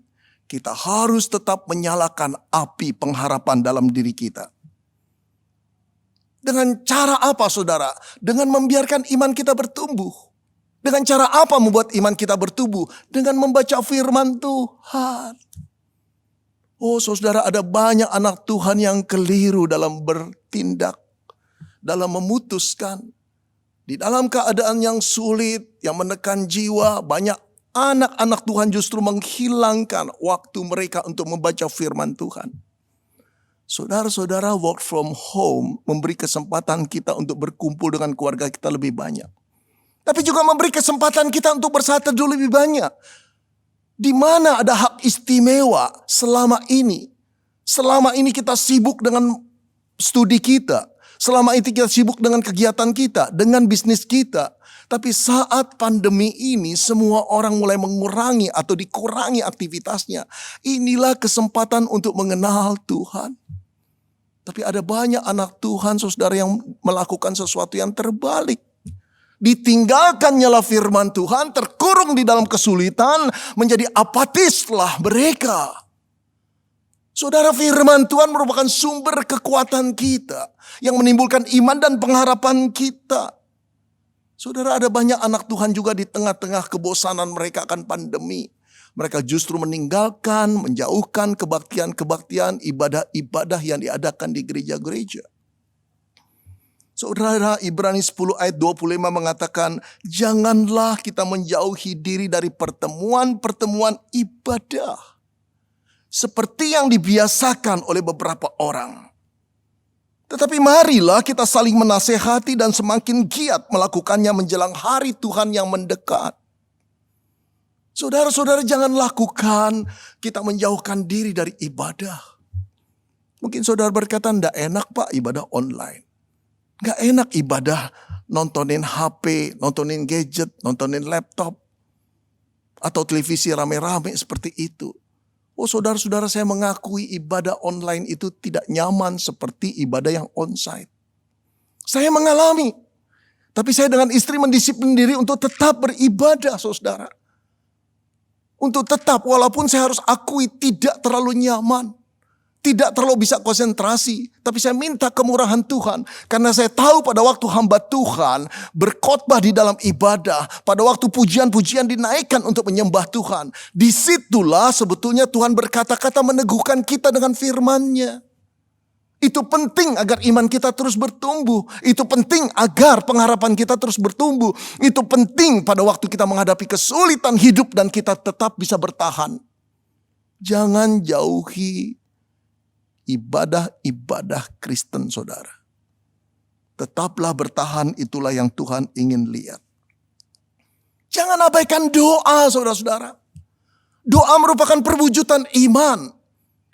kita harus tetap menyalakan api pengharapan dalam diri kita. Dengan cara apa, saudara? Dengan membiarkan iman kita bertumbuh. Dengan cara apa membuat iman kita bertumbuh? Dengan membaca firman Tuhan. Oh saudara, ada banyak anak Tuhan yang keliru dalam bertindak, dalam memutuskan. Di dalam keadaan yang sulit, yang menekan jiwa, banyak anak-anak Tuhan justru menghilangkan waktu mereka untuk membaca firman Tuhan. Saudara-saudara, work from home memberi kesempatan kita untuk berkumpul dengan keluarga kita lebih banyak. Tapi juga memberi kesempatan kita untuk bersatu lebih banyak. Di mana ada hak istimewa selama ini? Selama ini kita sibuk dengan studi kita. Selama ini kita sibuk dengan kegiatan kita, dengan bisnis kita. Tapi saat pandemi ini semua orang mulai mengurangi atau dikurangi aktivitasnya. Inilah kesempatan untuk mengenal Tuhan. Tapi ada banyak anak Tuhan, saudara, yang melakukan sesuatu yang terbalik. Ditinggalkannyalah firman Tuhan, terkurung di dalam kesulitan, menjadi apatislah mereka. Saudara, firman Tuhan merupakan sumber kekuatan kita, yang menimbulkan iman dan pengharapan kita. Saudara, ada banyak anak Tuhan juga di tengah-tengah kebosanan mereka akan pandemi. Mereka justru meninggalkan, menjauhkan kebaktian-kebaktian, ibadah-ibadah yang diadakan di gereja-gereja. Saudara, Ibrani 10 ayat 25 mengatakan, janganlah kita menjauhi diri dari pertemuan-pertemuan ibadah. Seperti yang dibiasakan oleh beberapa orang. Tetapi marilah kita saling menasehati dan semakin giat melakukannya menjelang hari Tuhan yang mendekat. Saudara-saudara, jangan lakukan kita menjauhkan diri dari ibadah. Mungkin saudara berkata, enggak enak Pak ibadah online. Gak enak ibadah nontonin HP, nontonin gadget, nontonin laptop. Atau televisi rame-rame seperti itu. Oh saudara-saudara, saya mengakui ibadah online itu tidak nyaman seperti ibadah yang onsite. Saya mengalami. Tapi saya dengan istri mendisiplin diri untuk tetap beribadah, saudara. Untuk tetap, walaupun saya harus akui tidak terlalu nyaman. Tidak terlalu bisa konsentrasi. Tapi saya minta kemurahan Tuhan. Karena saya tahu pada waktu hamba Tuhan berkhotbah di dalam ibadah. Pada waktu pujian-pujian dinaikkan untuk menyembah Tuhan. Disitulah sebetulnya Tuhan berkata-kata meneguhkan kita dengan firman-Nya. Itu penting agar iman kita terus bertumbuh. Itu penting agar pengharapan kita terus bertumbuh. Itu penting pada waktu kita menghadapi kesulitan hidup dan kita tetap bisa bertahan. Jangan jauhi ibadah-ibadah Kristen, saudara. Tetaplah bertahan, itulah yang Tuhan ingin lihat. Jangan abaikan doa, saudara-saudara. Doa merupakan perwujudan iman.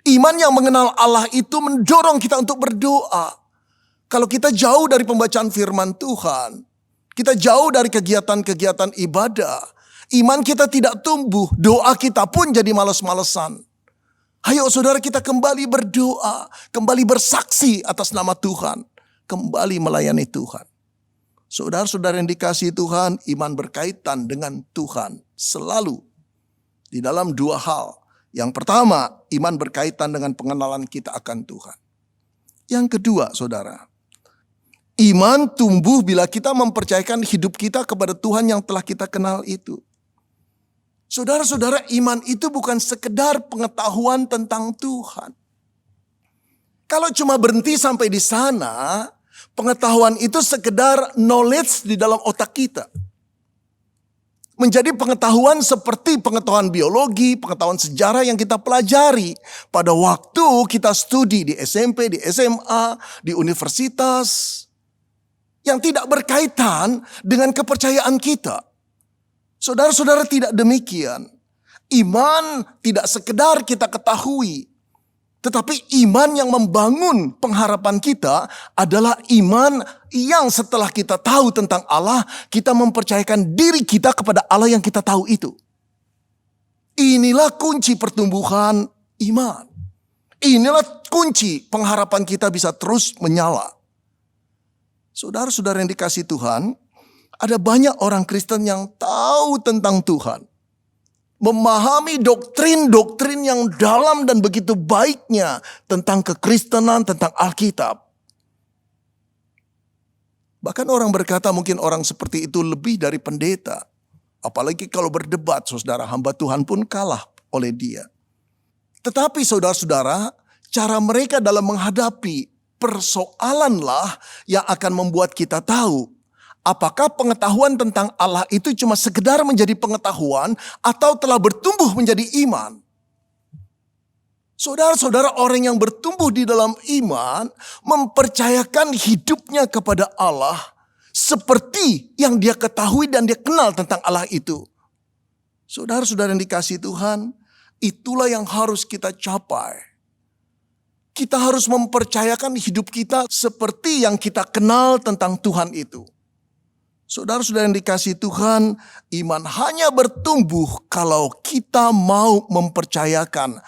Iman yang mengenal Allah itu mendorong kita untuk berdoa. Kalau kita jauh dari pembacaan firman Tuhan, kita jauh dari kegiatan-kegiatan ibadah, iman kita tidak tumbuh, doa kita pun jadi malas-malesan. Ayo saudara, kita kembali berdoa, kembali bersaksi atas nama Tuhan, kembali melayani Tuhan. Saudara-saudara yang dikasihi Tuhan, iman berkaitan dengan Tuhan selalu di dalam dua hal. Yang pertama, iman berkaitan dengan pengenalan kita akan Tuhan. Yang kedua, saudara, iman tumbuh bila kita mempercayakan hidup kita kepada Tuhan yang telah kita kenal itu. Saudara-saudara, iman itu bukan sekedar pengetahuan tentang Tuhan. Kalau cuma berhenti sampai di sana, pengetahuan itu sekedar knowledge di dalam otak kita. Menjadi pengetahuan seperti pengetahuan biologi, pengetahuan sejarah yang kita pelajari pada waktu kita studi di SMP, di SMA, di universitas. Yang tidak berkaitan dengan kepercayaan kita. Saudara-saudara, tidak demikian. Iman tidak sekedar kita ketahui. Tetapi iman yang membangun pengharapan kita adalah iman yang setelah kita tahu tentang Allah, kita mempercayakan diri kita kepada Allah yang kita tahu itu. Inilah kunci pertumbuhan Iman. Inilah kunci pengharapan kita bisa terus menyala. Saudara-saudara yang dikasihi Tuhan, ada banyak orang Kristen yang tahu tentang Tuhan. Memahami doktrin-doktrin yang dalam dan begitu baiknya tentang kekristenan, tentang Alkitab. Bahkan orang berkata mungkin orang seperti itu lebih dari pendeta. Apalagi kalau berdebat, saudara, hamba Tuhan pun kalah oleh dia. Tetapi saudara-saudara, cara mereka dalam menghadapi persoalanlah yang akan membuat kita tahu apakah pengetahuan tentang Allah itu cuma sekedar menjadi pengetahuan atau telah bertumbuh menjadi iman. Saudara-saudara, orang yang bertumbuh di dalam iman mempercayakan hidupnya kepada Allah seperti yang dia ketahui dan dia kenal tentang Allah itu. Saudara-saudara yang dikasihi Tuhan, itulah yang harus kita capai. Kita harus mempercayakan hidup kita seperti yang kita kenal tentang Tuhan itu. Saudara-saudara yang dikasihi Tuhan, iman hanya bertumbuh kalau kita mau mempercayakan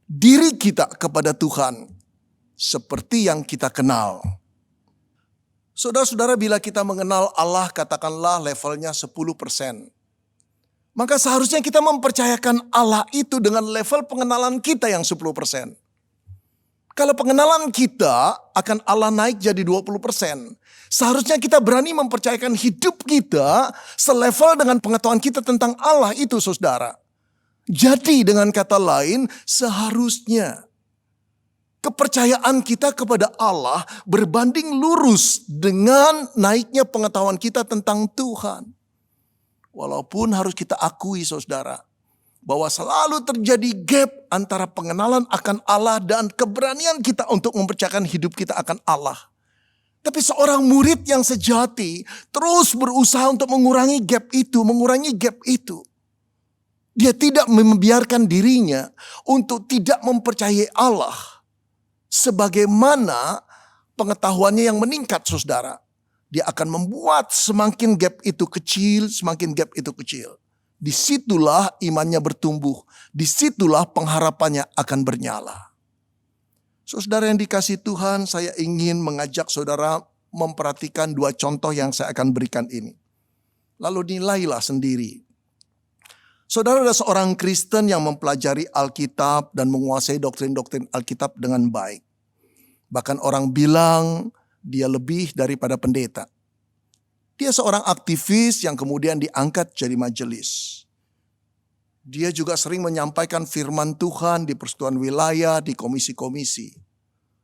diri kita kepada Tuhan seperti yang kita kenal. Saudara-saudara, bila kita mengenal Allah katakanlah levelnya 10%. Maka seharusnya kita mempercayakan Allah itu dengan level pengenalan kita yang 10%. Kalau pengenalan kita akan Allah naik jadi 20%. Seharusnya kita berani mempercayakan hidup kita selevel dengan pengetahuan kita tentang Allah itu, saudara. Jadi dengan kata lain, seharusnya kepercayaan kita kepada Allah berbanding lurus dengan naiknya pengetahuan kita tentang Tuhan. Walaupun harus kita akui, saudara, bahwa selalu terjadi gap antara pengenalan akan Allah dan keberanian kita untuk mempercayakan hidup kita akan Allah. Tapi seorang murid yang sejati terus berusaha untuk mengurangi gap itu. Dia tidak membiarkan dirinya untuk tidak mempercayai Allah sebagaimana pengetahuannya yang meningkat, saudara. Dia akan membuat semakin gap itu kecil. Disitulah imannya bertumbuh. Disitulah pengharapannya akan bernyala. Saudara yang dikasihi Tuhan, saya ingin mengajak saudara memperhatikan dua contoh yang saya akan berikan ini. Lalu nilailah sendiri. Saudara, ada seorang Kristen yang mempelajari Alkitab dan menguasai doktrin-doktrin Alkitab dengan baik. Bahkan orang bilang dia lebih daripada pendeta. Dia seorang aktivis yang kemudian diangkat jadi majelis. Dia juga sering menyampaikan firman Tuhan di persekutuan wilayah, di komisi-komisi.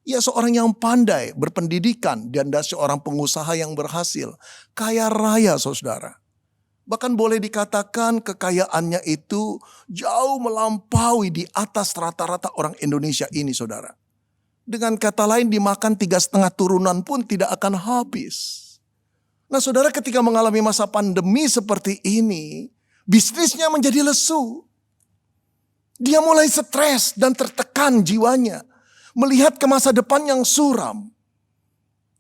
Ia seorang yang pandai, berpendidikan, dan dia seorang pengusaha yang berhasil. Kaya raya, saudara. Bahkan boleh dikatakan kekayaannya itu jauh melampaui di atas rata-rata orang Indonesia ini, saudara. Dengan kata lain, dimakan 3,5 turunan pun tidak akan habis. Nah, saudara, ketika mengalami masa pandemi seperti ini, bisnisnya menjadi lesu. Dia mulai stres dan tertekan jiwanya, melihat ke masa depan yang suram.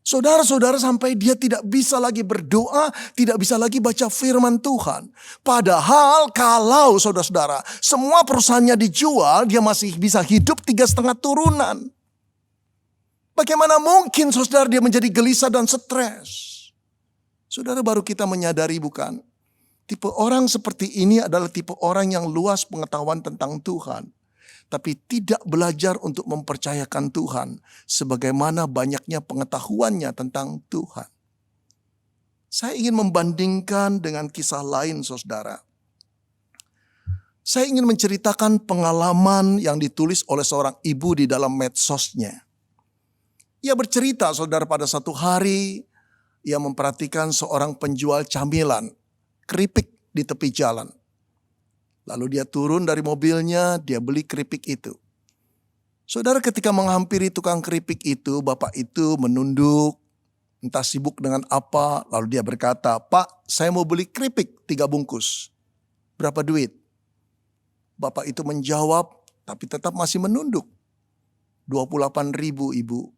Saudara-saudara, sampai dia tidak bisa lagi berdoa, tidak bisa lagi baca firman Tuhan. Padahal kalau saudara-saudara, semua perusahaannya dijual, dia masih bisa hidup 3,5 turunan. Bagaimana mungkin saudara dia menjadi gelisah dan stres? Saudara, baru kita menyadari bukan? Tipe orang seperti ini adalah tipe orang yang luas pengetahuan tentang Tuhan. Tapi tidak belajar untuk mempercayakan Tuhan sebagaimana banyaknya pengetahuannya tentang Tuhan. Saya ingin membandingkan dengan kisah lain, saudara. Saya ingin menceritakan pengalaman yang ditulis oleh seorang ibu di dalam medsosnya. Ia bercerita, saudara, pada satu hari ia memperhatikan seorang penjual camilan, keripik di tepi jalan. Lalu dia turun dari mobilnya, dia beli keripik itu. Saudara, ketika menghampiri tukang keripik itu, bapak itu menunduk, entah sibuk dengan apa. Lalu dia berkata, "Pak, saya mau beli keripik 3 bungkus. Berapa duit?" Bapak itu menjawab, tapi tetap masih menunduk. 28.000, Ibu.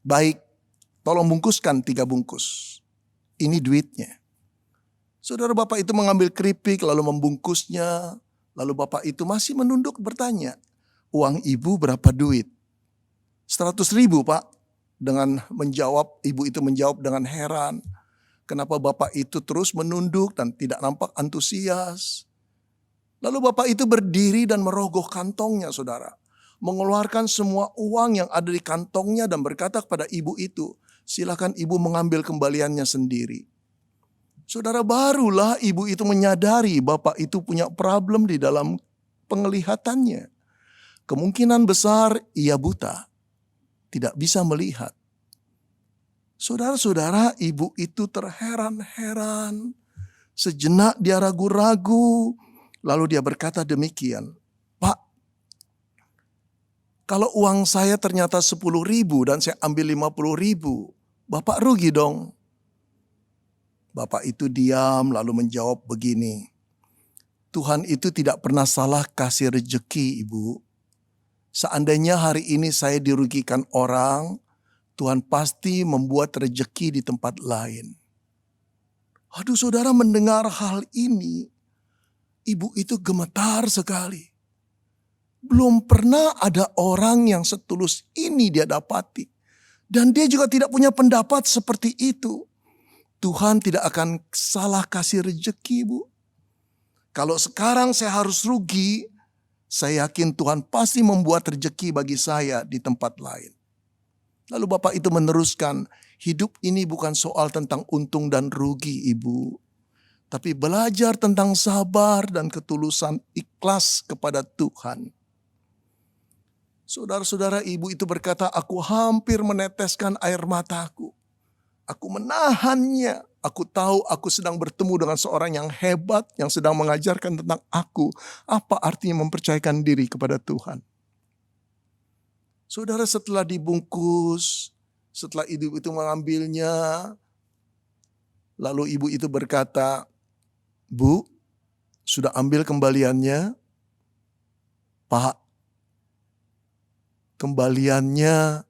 Baik, tolong bungkuskan 3 bungkus. Ini duitnya. Saudara, bapak itu mengambil keripik lalu membungkusnya. Lalu bapak itu masih menunduk bertanya, uang ibu berapa duit? 100.000 Pak. Dengan menjawab, ibu itu menjawab dengan heran. Kenapa bapak itu terus menunduk dan tidak nampak antusias. Lalu bapak itu berdiri dan merogoh kantongnya saudara. Mengeluarkan semua uang yang ada di kantongnya dan berkata kepada ibu itu, silakan ibu mengambil kembaliannya sendiri. Saudara, barulah ibu itu menyadari bapak itu punya problem di dalam penglihatannya. Kemungkinan besar ia buta. Tidak bisa melihat. Saudara-saudara, ibu itu terheran-heran. Sejenak dia ragu-ragu. Lalu dia berkata demikian, Pak, kalau uang saya ternyata 10.000 dan saya ambil 50.000, Bapak rugi dong. Bapak itu diam lalu menjawab begini, Tuhan itu tidak pernah salah kasih rejeki, Ibu. Seandainya hari ini saya dirugikan orang, Tuhan pasti membuat rejeki di tempat lain. Aduh, saudara, mendengar hal ini, ibu itu gemetar sekali. Belum pernah ada orang yang setulus ini dia dapati. Dan dia juga tidak punya pendapat seperti itu. Tuhan tidak akan salah kasih rejeki, Bu. Kalau sekarang saya harus rugi, saya yakin Tuhan pasti membuat rejeki bagi saya di tempat lain. Lalu Bapak itu meneruskan, hidup ini bukan soal tentang untung dan rugi, Ibu. Tapi belajar tentang sabar dan ketulusan ikhlas kepada Tuhan. Saudara-saudara, ibu itu berkata, aku hampir meneteskan air mataku. Aku menahannya. Aku tahu aku sedang bertemu dengan seorang yang hebat yang sedang mengajarkan tentang aku. Apa artinya mempercayakan diri kepada Tuhan. Saudara, setelah dibungkus, setelah ibu itu mengambilnya, lalu ibu itu berkata, Bu, sudah ambil kembaliannya? Pak, kembaliannya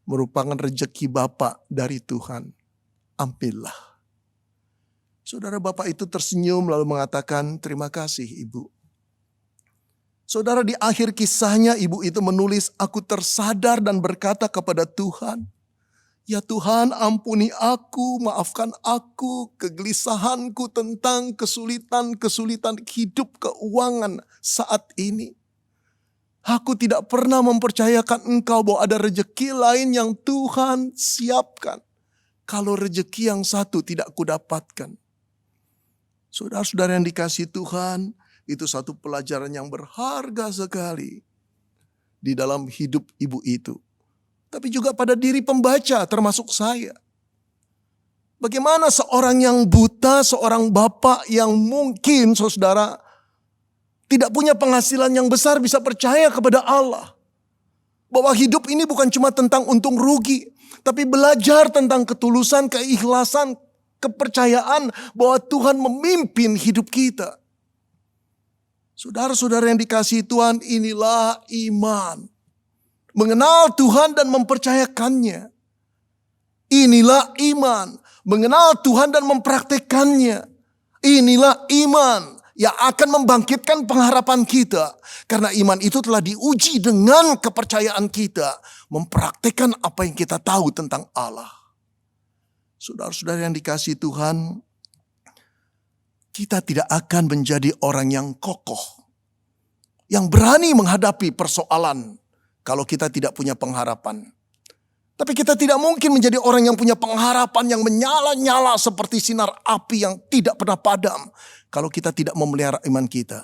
merupakan rejeki Bapak dari Tuhan. Ambillah. Saudara, Bapak itu tersenyum lalu mengatakan, terima kasih Ibu. Saudara, di akhir kisahnya ibu itu menulis, aku tersadar dan berkata kepada Tuhan, ya Tuhan, ampuni aku, maafkan aku, kegelisahanku tentang kesulitan-kesulitan hidup keuangan saat ini. Aku tidak pernah mempercayakan Engkau bahwa ada rejeki lain yang Tuhan siapkan. Kalau rejeki yang satu tidak kudapatkan. Saudara-saudara yang dikasihi Tuhan, itu satu pelajaran yang berharga sekali di dalam hidup ibu itu. Tapi juga pada diri pembaca termasuk saya. Bagaimana seorang yang buta, seorang bapak yang mungkin saudara tidak punya penghasilan yang besar bisa percaya kepada Allah. Bahwa hidup ini bukan cuma tentang untung rugi. Tapi belajar tentang ketulusan, keikhlasan, kepercayaan bahwa Tuhan memimpin hidup kita. Saudara-saudara yang dikasihi Tuhan, inilah iman. Mengenal Tuhan dan mempercayakannya. Inilah iman. Mengenal Tuhan dan mempraktekannya. Inilah iman yang akan membangkitkan pengharapan kita. Karena iman itu telah diuji dengan kepercayaan kita. Mempraktekkan apa yang kita tahu tentang Allah. Saudara-saudara yang dikasihi Tuhan, kita tidak akan menjadi orang yang kokoh. Yang berani menghadapi persoalan kalau kita tidak punya pengharapan. Tapi kita tidak mungkin menjadi orang yang punya pengharapan yang menyala-nyala seperti sinar api yang tidak pernah padam. Kalau kita tidak memelihara iman kita.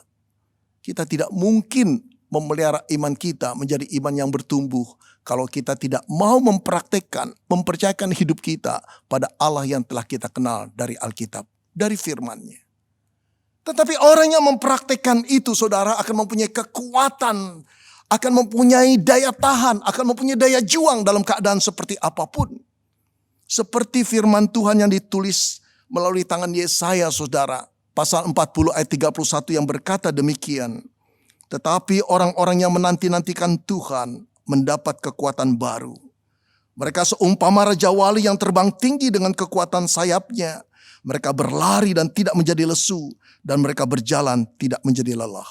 Kita tidak mungkin memelihara iman kita menjadi iman yang bertumbuh. Kalau kita tidak mau mempraktekkan, mempercayakan hidup kita pada Allah yang telah kita kenal dari Alkitab, dari firman-Nya. Tetapi orang yang mempraktekkan itu, saudara, akan mempunyai kekuatan, akan mempunyai daya tahan, akan mempunyai daya juang dalam keadaan seperti apapun. Seperti firman Tuhan yang ditulis melalui tangan Yesaya, saudara. Pasal 40 ayat 31 yang berkata demikian. Tetapi orang-orang yang menanti-nantikan Tuhan mendapat kekuatan baru. Mereka seumpama raja wali yang terbang tinggi dengan kekuatan sayapnya. Mereka berlari dan tidak menjadi lesu. Dan mereka berjalan tidak menjadi lelah.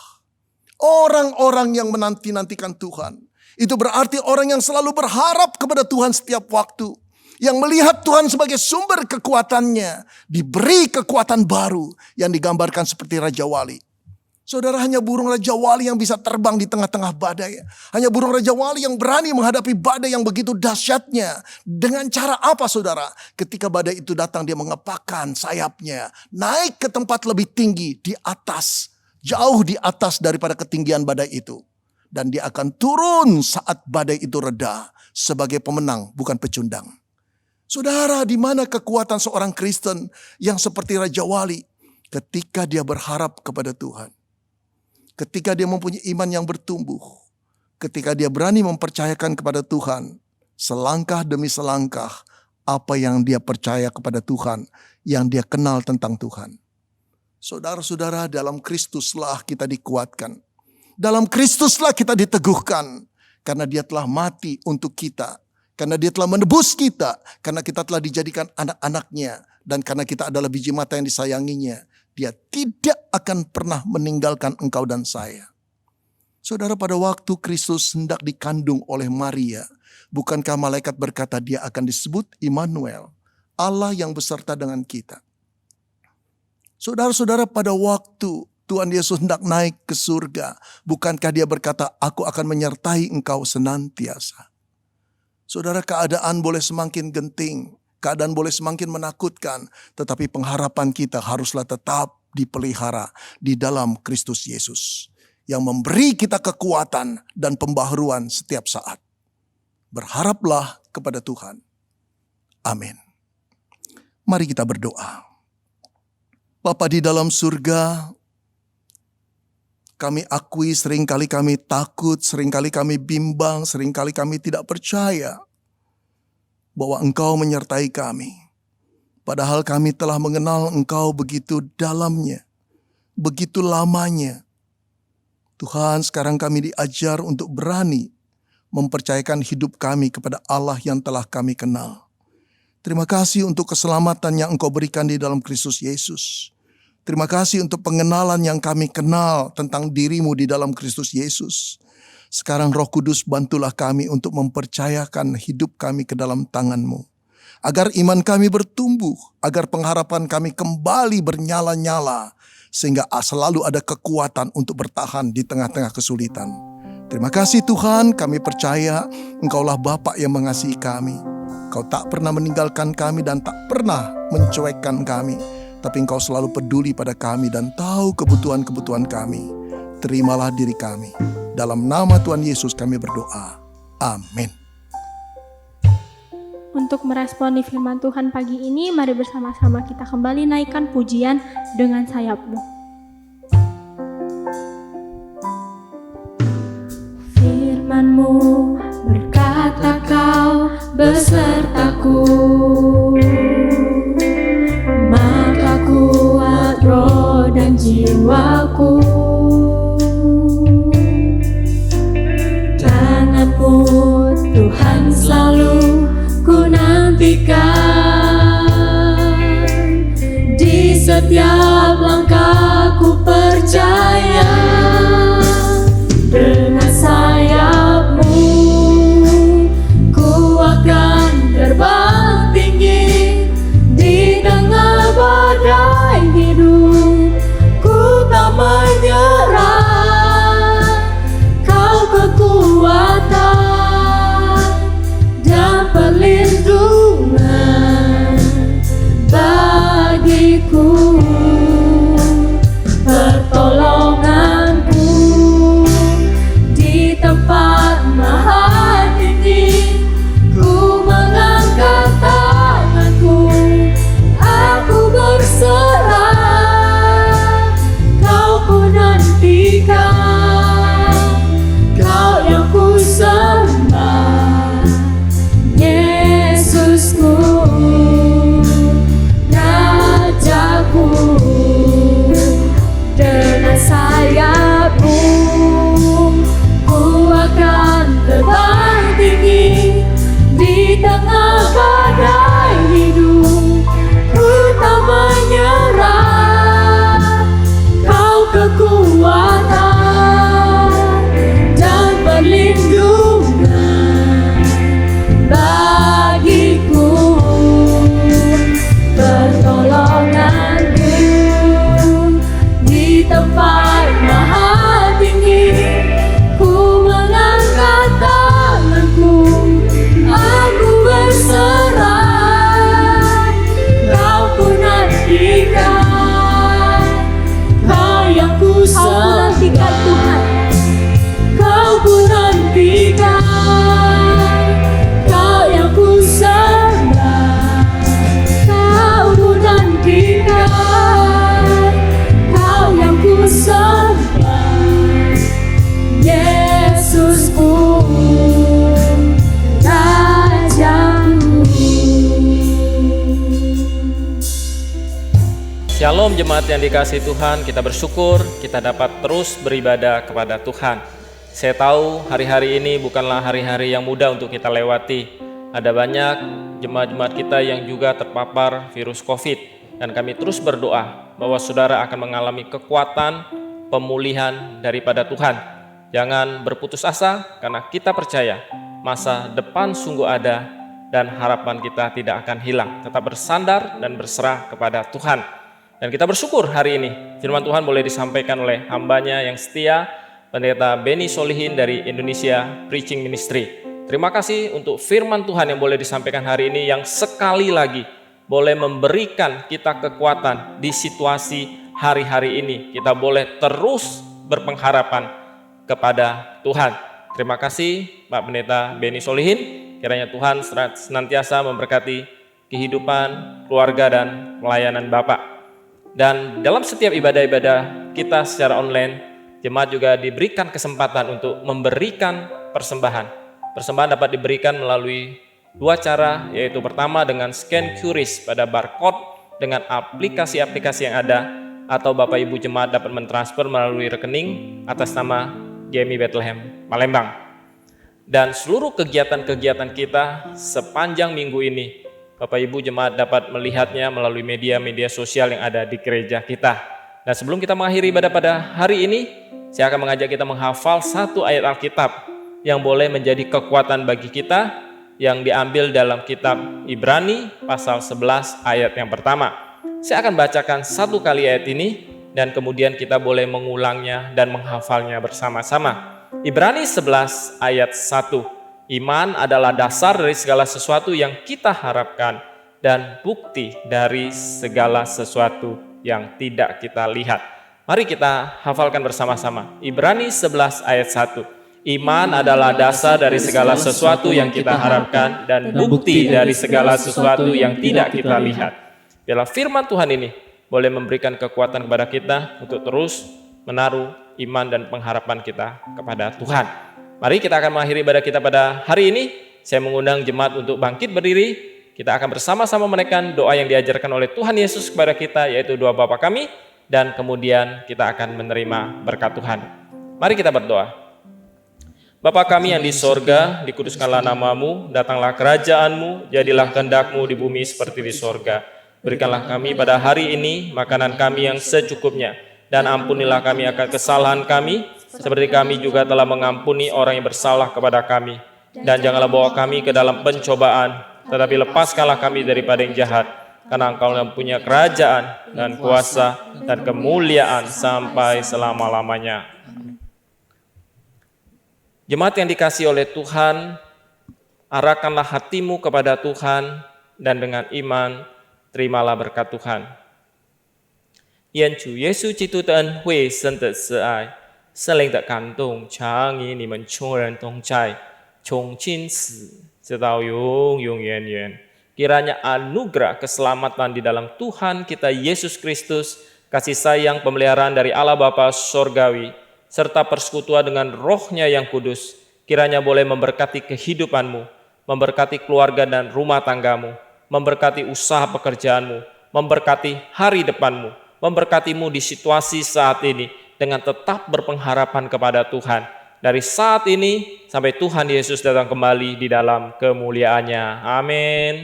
Orang-orang yang menanti-nantikan Tuhan. Itu berarti orang yang selalu berharap kepada Tuhan setiap waktu. Yang melihat Tuhan sebagai sumber kekuatannya. Diberi kekuatan baru yang digambarkan seperti Raja Wali. Saudara, hanya burung Raja Wali yang bisa terbang di tengah-tengah badai. Hanya burung Raja Wali yang berani menghadapi badai yang begitu dahsyatnya. Dengan cara apa, saudara? Ketika badai itu datang, dia mengepakkan sayapnya. Naik ke tempat lebih tinggi di atas. Jauh di atas daripada ketinggian badai itu. Dan dia akan turun saat badai itu reda. Sebagai pemenang, bukan pecundang. Saudara, di mana kekuatan seorang Kristen yang seperti Raja Wali? Ketika dia berharap kepada Tuhan. Ketika dia mempunyai iman yang bertumbuh. Ketika dia berani mempercayakan kepada Tuhan. Selangkah demi selangkah. Apa yang dia percaya kepada Tuhan. Yang dia kenal tentang Tuhan. Saudara-saudara, dalam Kristuslah kita dikuatkan. Dalam Kristuslah kita diteguhkan. Karena dia telah mati untuk kita. Karena dia telah menebus kita. Karena kita telah dijadikan anak-anaknya. Dan karena kita adalah biji mata yang disayanginya. Dia tidak akan pernah meninggalkan engkau dan saya. Saudara, pada waktu Kristus hendak dikandung oleh Maria. Bukankah malaikat berkata dia akan disebut Immanuel. Allah yang beserta dengan kita. Saudara-saudara, pada waktu Tuhan Yesus hendak naik ke surga. Bukankah dia berkata, aku akan menyertai engkau senantiasa. Saudara, keadaan boleh semakin genting. Keadaan boleh semakin menakutkan. Tetapi pengharapan kita haruslah tetap dipelihara di dalam Kristus Yesus. Yang memberi kita kekuatan dan pembaharuan setiap saat. Berharaplah kepada Tuhan. Amin. Mari kita berdoa. Bapa di dalam surga, kami akui seringkali kami takut, seringkali kami bimbang, seringkali kami tidak percaya bahwa Engkau menyertai kami. Padahal kami telah mengenal Engkau begitu dalamnya, begitu lamanya. Tuhan, sekarang kami diajar untuk berani mempercayakan hidup kami kepada Allah yang telah kami kenal. Terima kasih untuk keselamatan yang Engkau berikan di dalam Kristus Yesus. Terima kasih untuk pengenalan yang kami kenal tentang diri-Mu di dalam Kristus Yesus. Sekarang Roh Kudus bantulah kami untuk mempercayakan hidup kami ke dalam tangan-Mu. Agar iman kami bertumbuh, agar pengharapan kami kembali bernyala-nyala. Sehingga selalu ada kekuatan untuk bertahan di tengah-tengah kesulitan. Terima kasih Tuhan, kami percaya Engkaulah Bapa yang mengasihi kami. Engkau tak pernah meninggalkan kami dan tak pernah mencuekkan kami. Tapi Engkau selalu peduli pada kami dan tahu kebutuhan-kebutuhan kami. Terimalah diri kami. Dalam nama Tuhan Yesus kami berdoa. Amin. Untuk meresponi firman Tuhan pagi ini, mari bersama-sama kita kembali naikkan pujian dengan sayap-Mu. Firman-Mu berkata Kau besertaku. Maka kuat roh dan jiwaku. Tangan-Mu Tuhan selalu ku nantikan. Di setiap langkahku percaya. Dengan sayap-Mu ku akan terbang tinggi. Di tengah badai hidup, ku tak Shalom jemaat yang dikasihi Tuhan, kita bersyukur kita dapat terus beribadah kepada Tuhan. Saya tahu hari-hari ini bukanlah hari-hari yang mudah untuk kita lewati. Ada banyak jemaat-jemaat kita yang juga terpapar virus COVID. Dan kami terus berdoa bahwa saudara akan mengalami kekuatan pemulihan daripada Tuhan. Jangan berputus asa karena kita percaya masa depan sungguh ada dan harapan kita tidak akan hilang. Tetap bersandar dan berserah kepada Tuhan. Dan kita bersyukur hari ini firman Tuhan boleh disampaikan oleh hambanya yang setia, Pendeta Benny Solihin dari Indonesia Preaching Ministry. Terima kasih untuk firman Tuhan yang boleh disampaikan hari ini yang sekali lagi boleh memberikan kita kekuatan di situasi hari-hari ini. Kita boleh terus berpengharapan kepada Tuhan. Terima kasih Pak Pendeta Benny Solihin. Kiranya Tuhan senantiasa memberkati kehidupan, keluarga, dan pelayanan Bapak. Dan dalam setiap ibadah-ibadah kita secara online, jemaat juga diberikan kesempatan untuk memberikan persembahan. Persembahan dapat diberikan melalui dua cara, yaitu pertama dengan scan QRIS pada barcode dengan aplikasi-aplikasi yang ada, atau Bapak Ibu jemaat dapat mentransfer melalui rekening atas nama GMI Bethlehem Palembang. Dan seluruh kegiatan-kegiatan kita sepanjang minggu ini, Bapak Ibu jemaat dapat melihatnya melalui media-media sosial yang ada di gereja kita. Dan sebelum kita mengakhiri ibadah pada hari ini, saya akan mengajak kita menghafal satu ayat Alkitab yang boleh menjadi kekuatan bagi kita, yang diambil dalam kitab Ibrani pasal 11 ayat yang pertama. Saya akan bacakan satu kali ayat ini dan kemudian kita boleh mengulangnya dan menghafalnya bersama-sama. Ibrani 11 ayat 1. Iman adalah dasar dari segala sesuatu yang kita harapkan dan bukti dari segala sesuatu yang tidak kita lihat. Mari kita hafalkan bersama-sama. Ibrani 11 ayat 1. Iman adalah dasar dari segala sesuatu yang kita harapkan dan bukti dari segala sesuatu yang tidak kita lihat. Biarlah firman Tuhan ini boleh memberikan kekuatan kepada kita untuk terus menaruh iman dan pengharapan kita kepada Tuhan. Mari kita akan mengakhiri ibadah kita pada hari ini. Saya mengundang jemaat untuk bangkit berdiri. Kita akan bersama-sama menaikkan doa yang diajarkan oleh Tuhan Yesus kepada kita, yaitu doa Bapa kami, dan kemudian kita akan menerima berkat Tuhan. Mari kita berdoa. Bapa kami yang di sorga, dikuduskanlah namamu, datanglah kerajaanmu, jadilah kehendak-mu di bumi seperti di sorga. Berikanlah kami pada hari ini makanan kami yang secukupnya, dan ampunilah kami akan kesalahan kami, seperti kami juga telah mengampuni orang yang bersalah kepada kami. Dan janganlah bawa kami ke dalam pencobaan, tetapi lepaskanlah kami daripada yang jahat, karena Engkau yang punya kerajaan dan kuasa dan kemuliaan sampai selama-lamanya. Jemaat yang dikasihi oleh Tuhan, arahkanlah hatimu kepada Tuhan, dan dengan iman terimalah berkat Tuhan. 愿主耶稣基督的恩惠、神的慈爱、圣灵的感动，常与你们众人同在，从今时直到永永远远。Kiranya anugerah keselamatan di dalam Tuhan kita Yesus Kristus, kasih sayang pemeliharaan dari Allah Bapa Sorgawi, serta persekutuan dengan Roh-Nya yang kudus, kiranya boleh memberkati kehidupanmu, memberkati keluarga dan rumah tanggamu, memberkati usaha pekerjaanmu, memberkati hari depanmu, memberkatimu di situasi saat ini dengan tetap berpengharapan kepada Tuhan. Dari saat ini sampai Tuhan Yesus datang kembali di dalam kemuliaannya. Amin.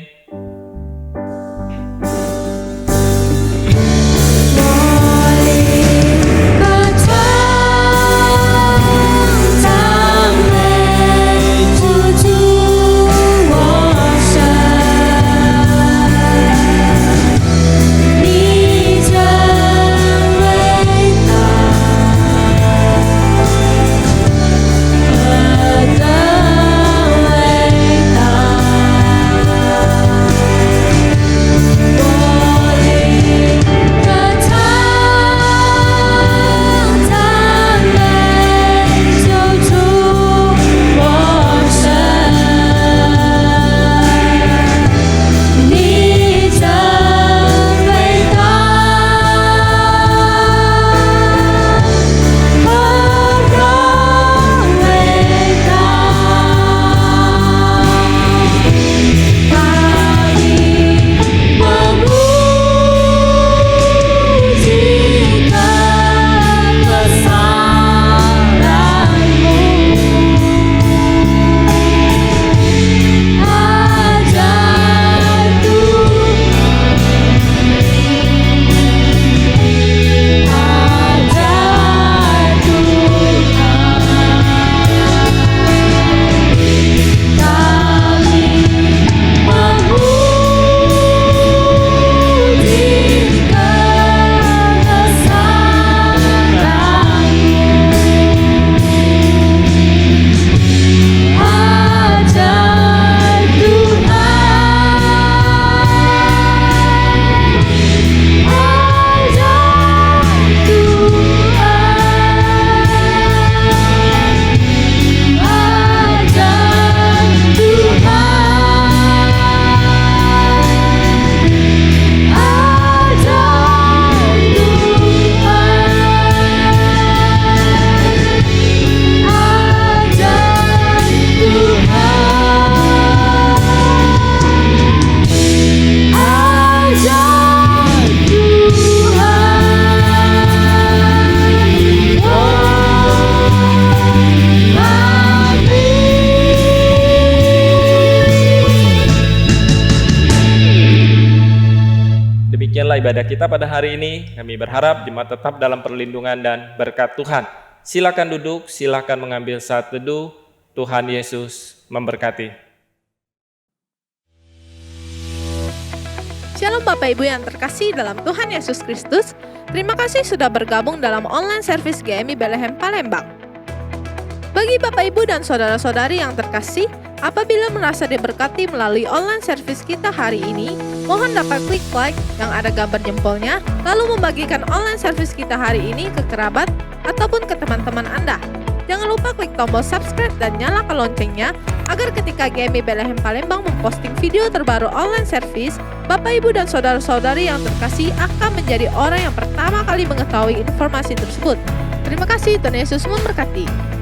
ibadah kita pada hari ini. Kami berharap jemaat tetap dalam perlindungan dan berkat Tuhan. Silakan duduk, silakan mengambil saat teduh. Tuhan Yesus memberkati. Shalom Bapak Ibu yang terkasih dalam Tuhan Yesus Kristus. Terima kasih sudah bergabung dalam online service GMI Bethlehem Palembang. Bagi Bapak Ibu dan saudara-saudari yang terkasih, apabila merasa diberkati melalui online service kita hari ini, mohon dapat klik like yang ada gambar jempolnya, lalu membagikan online service kita hari ini ke kerabat ataupun ke teman-teman Anda. Jangan lupa klik tombol subscribe dan nyalakan loncengnya, agar ketika GMI Bethlehem Palembang memposting video terbaru online service, Bapak Ibu dan saudara-saudari yang terkasih akan menjadi orang yang pertama kali mengetahui informasi tersebut. Terima kasih, Tuhan Yesus memberkati.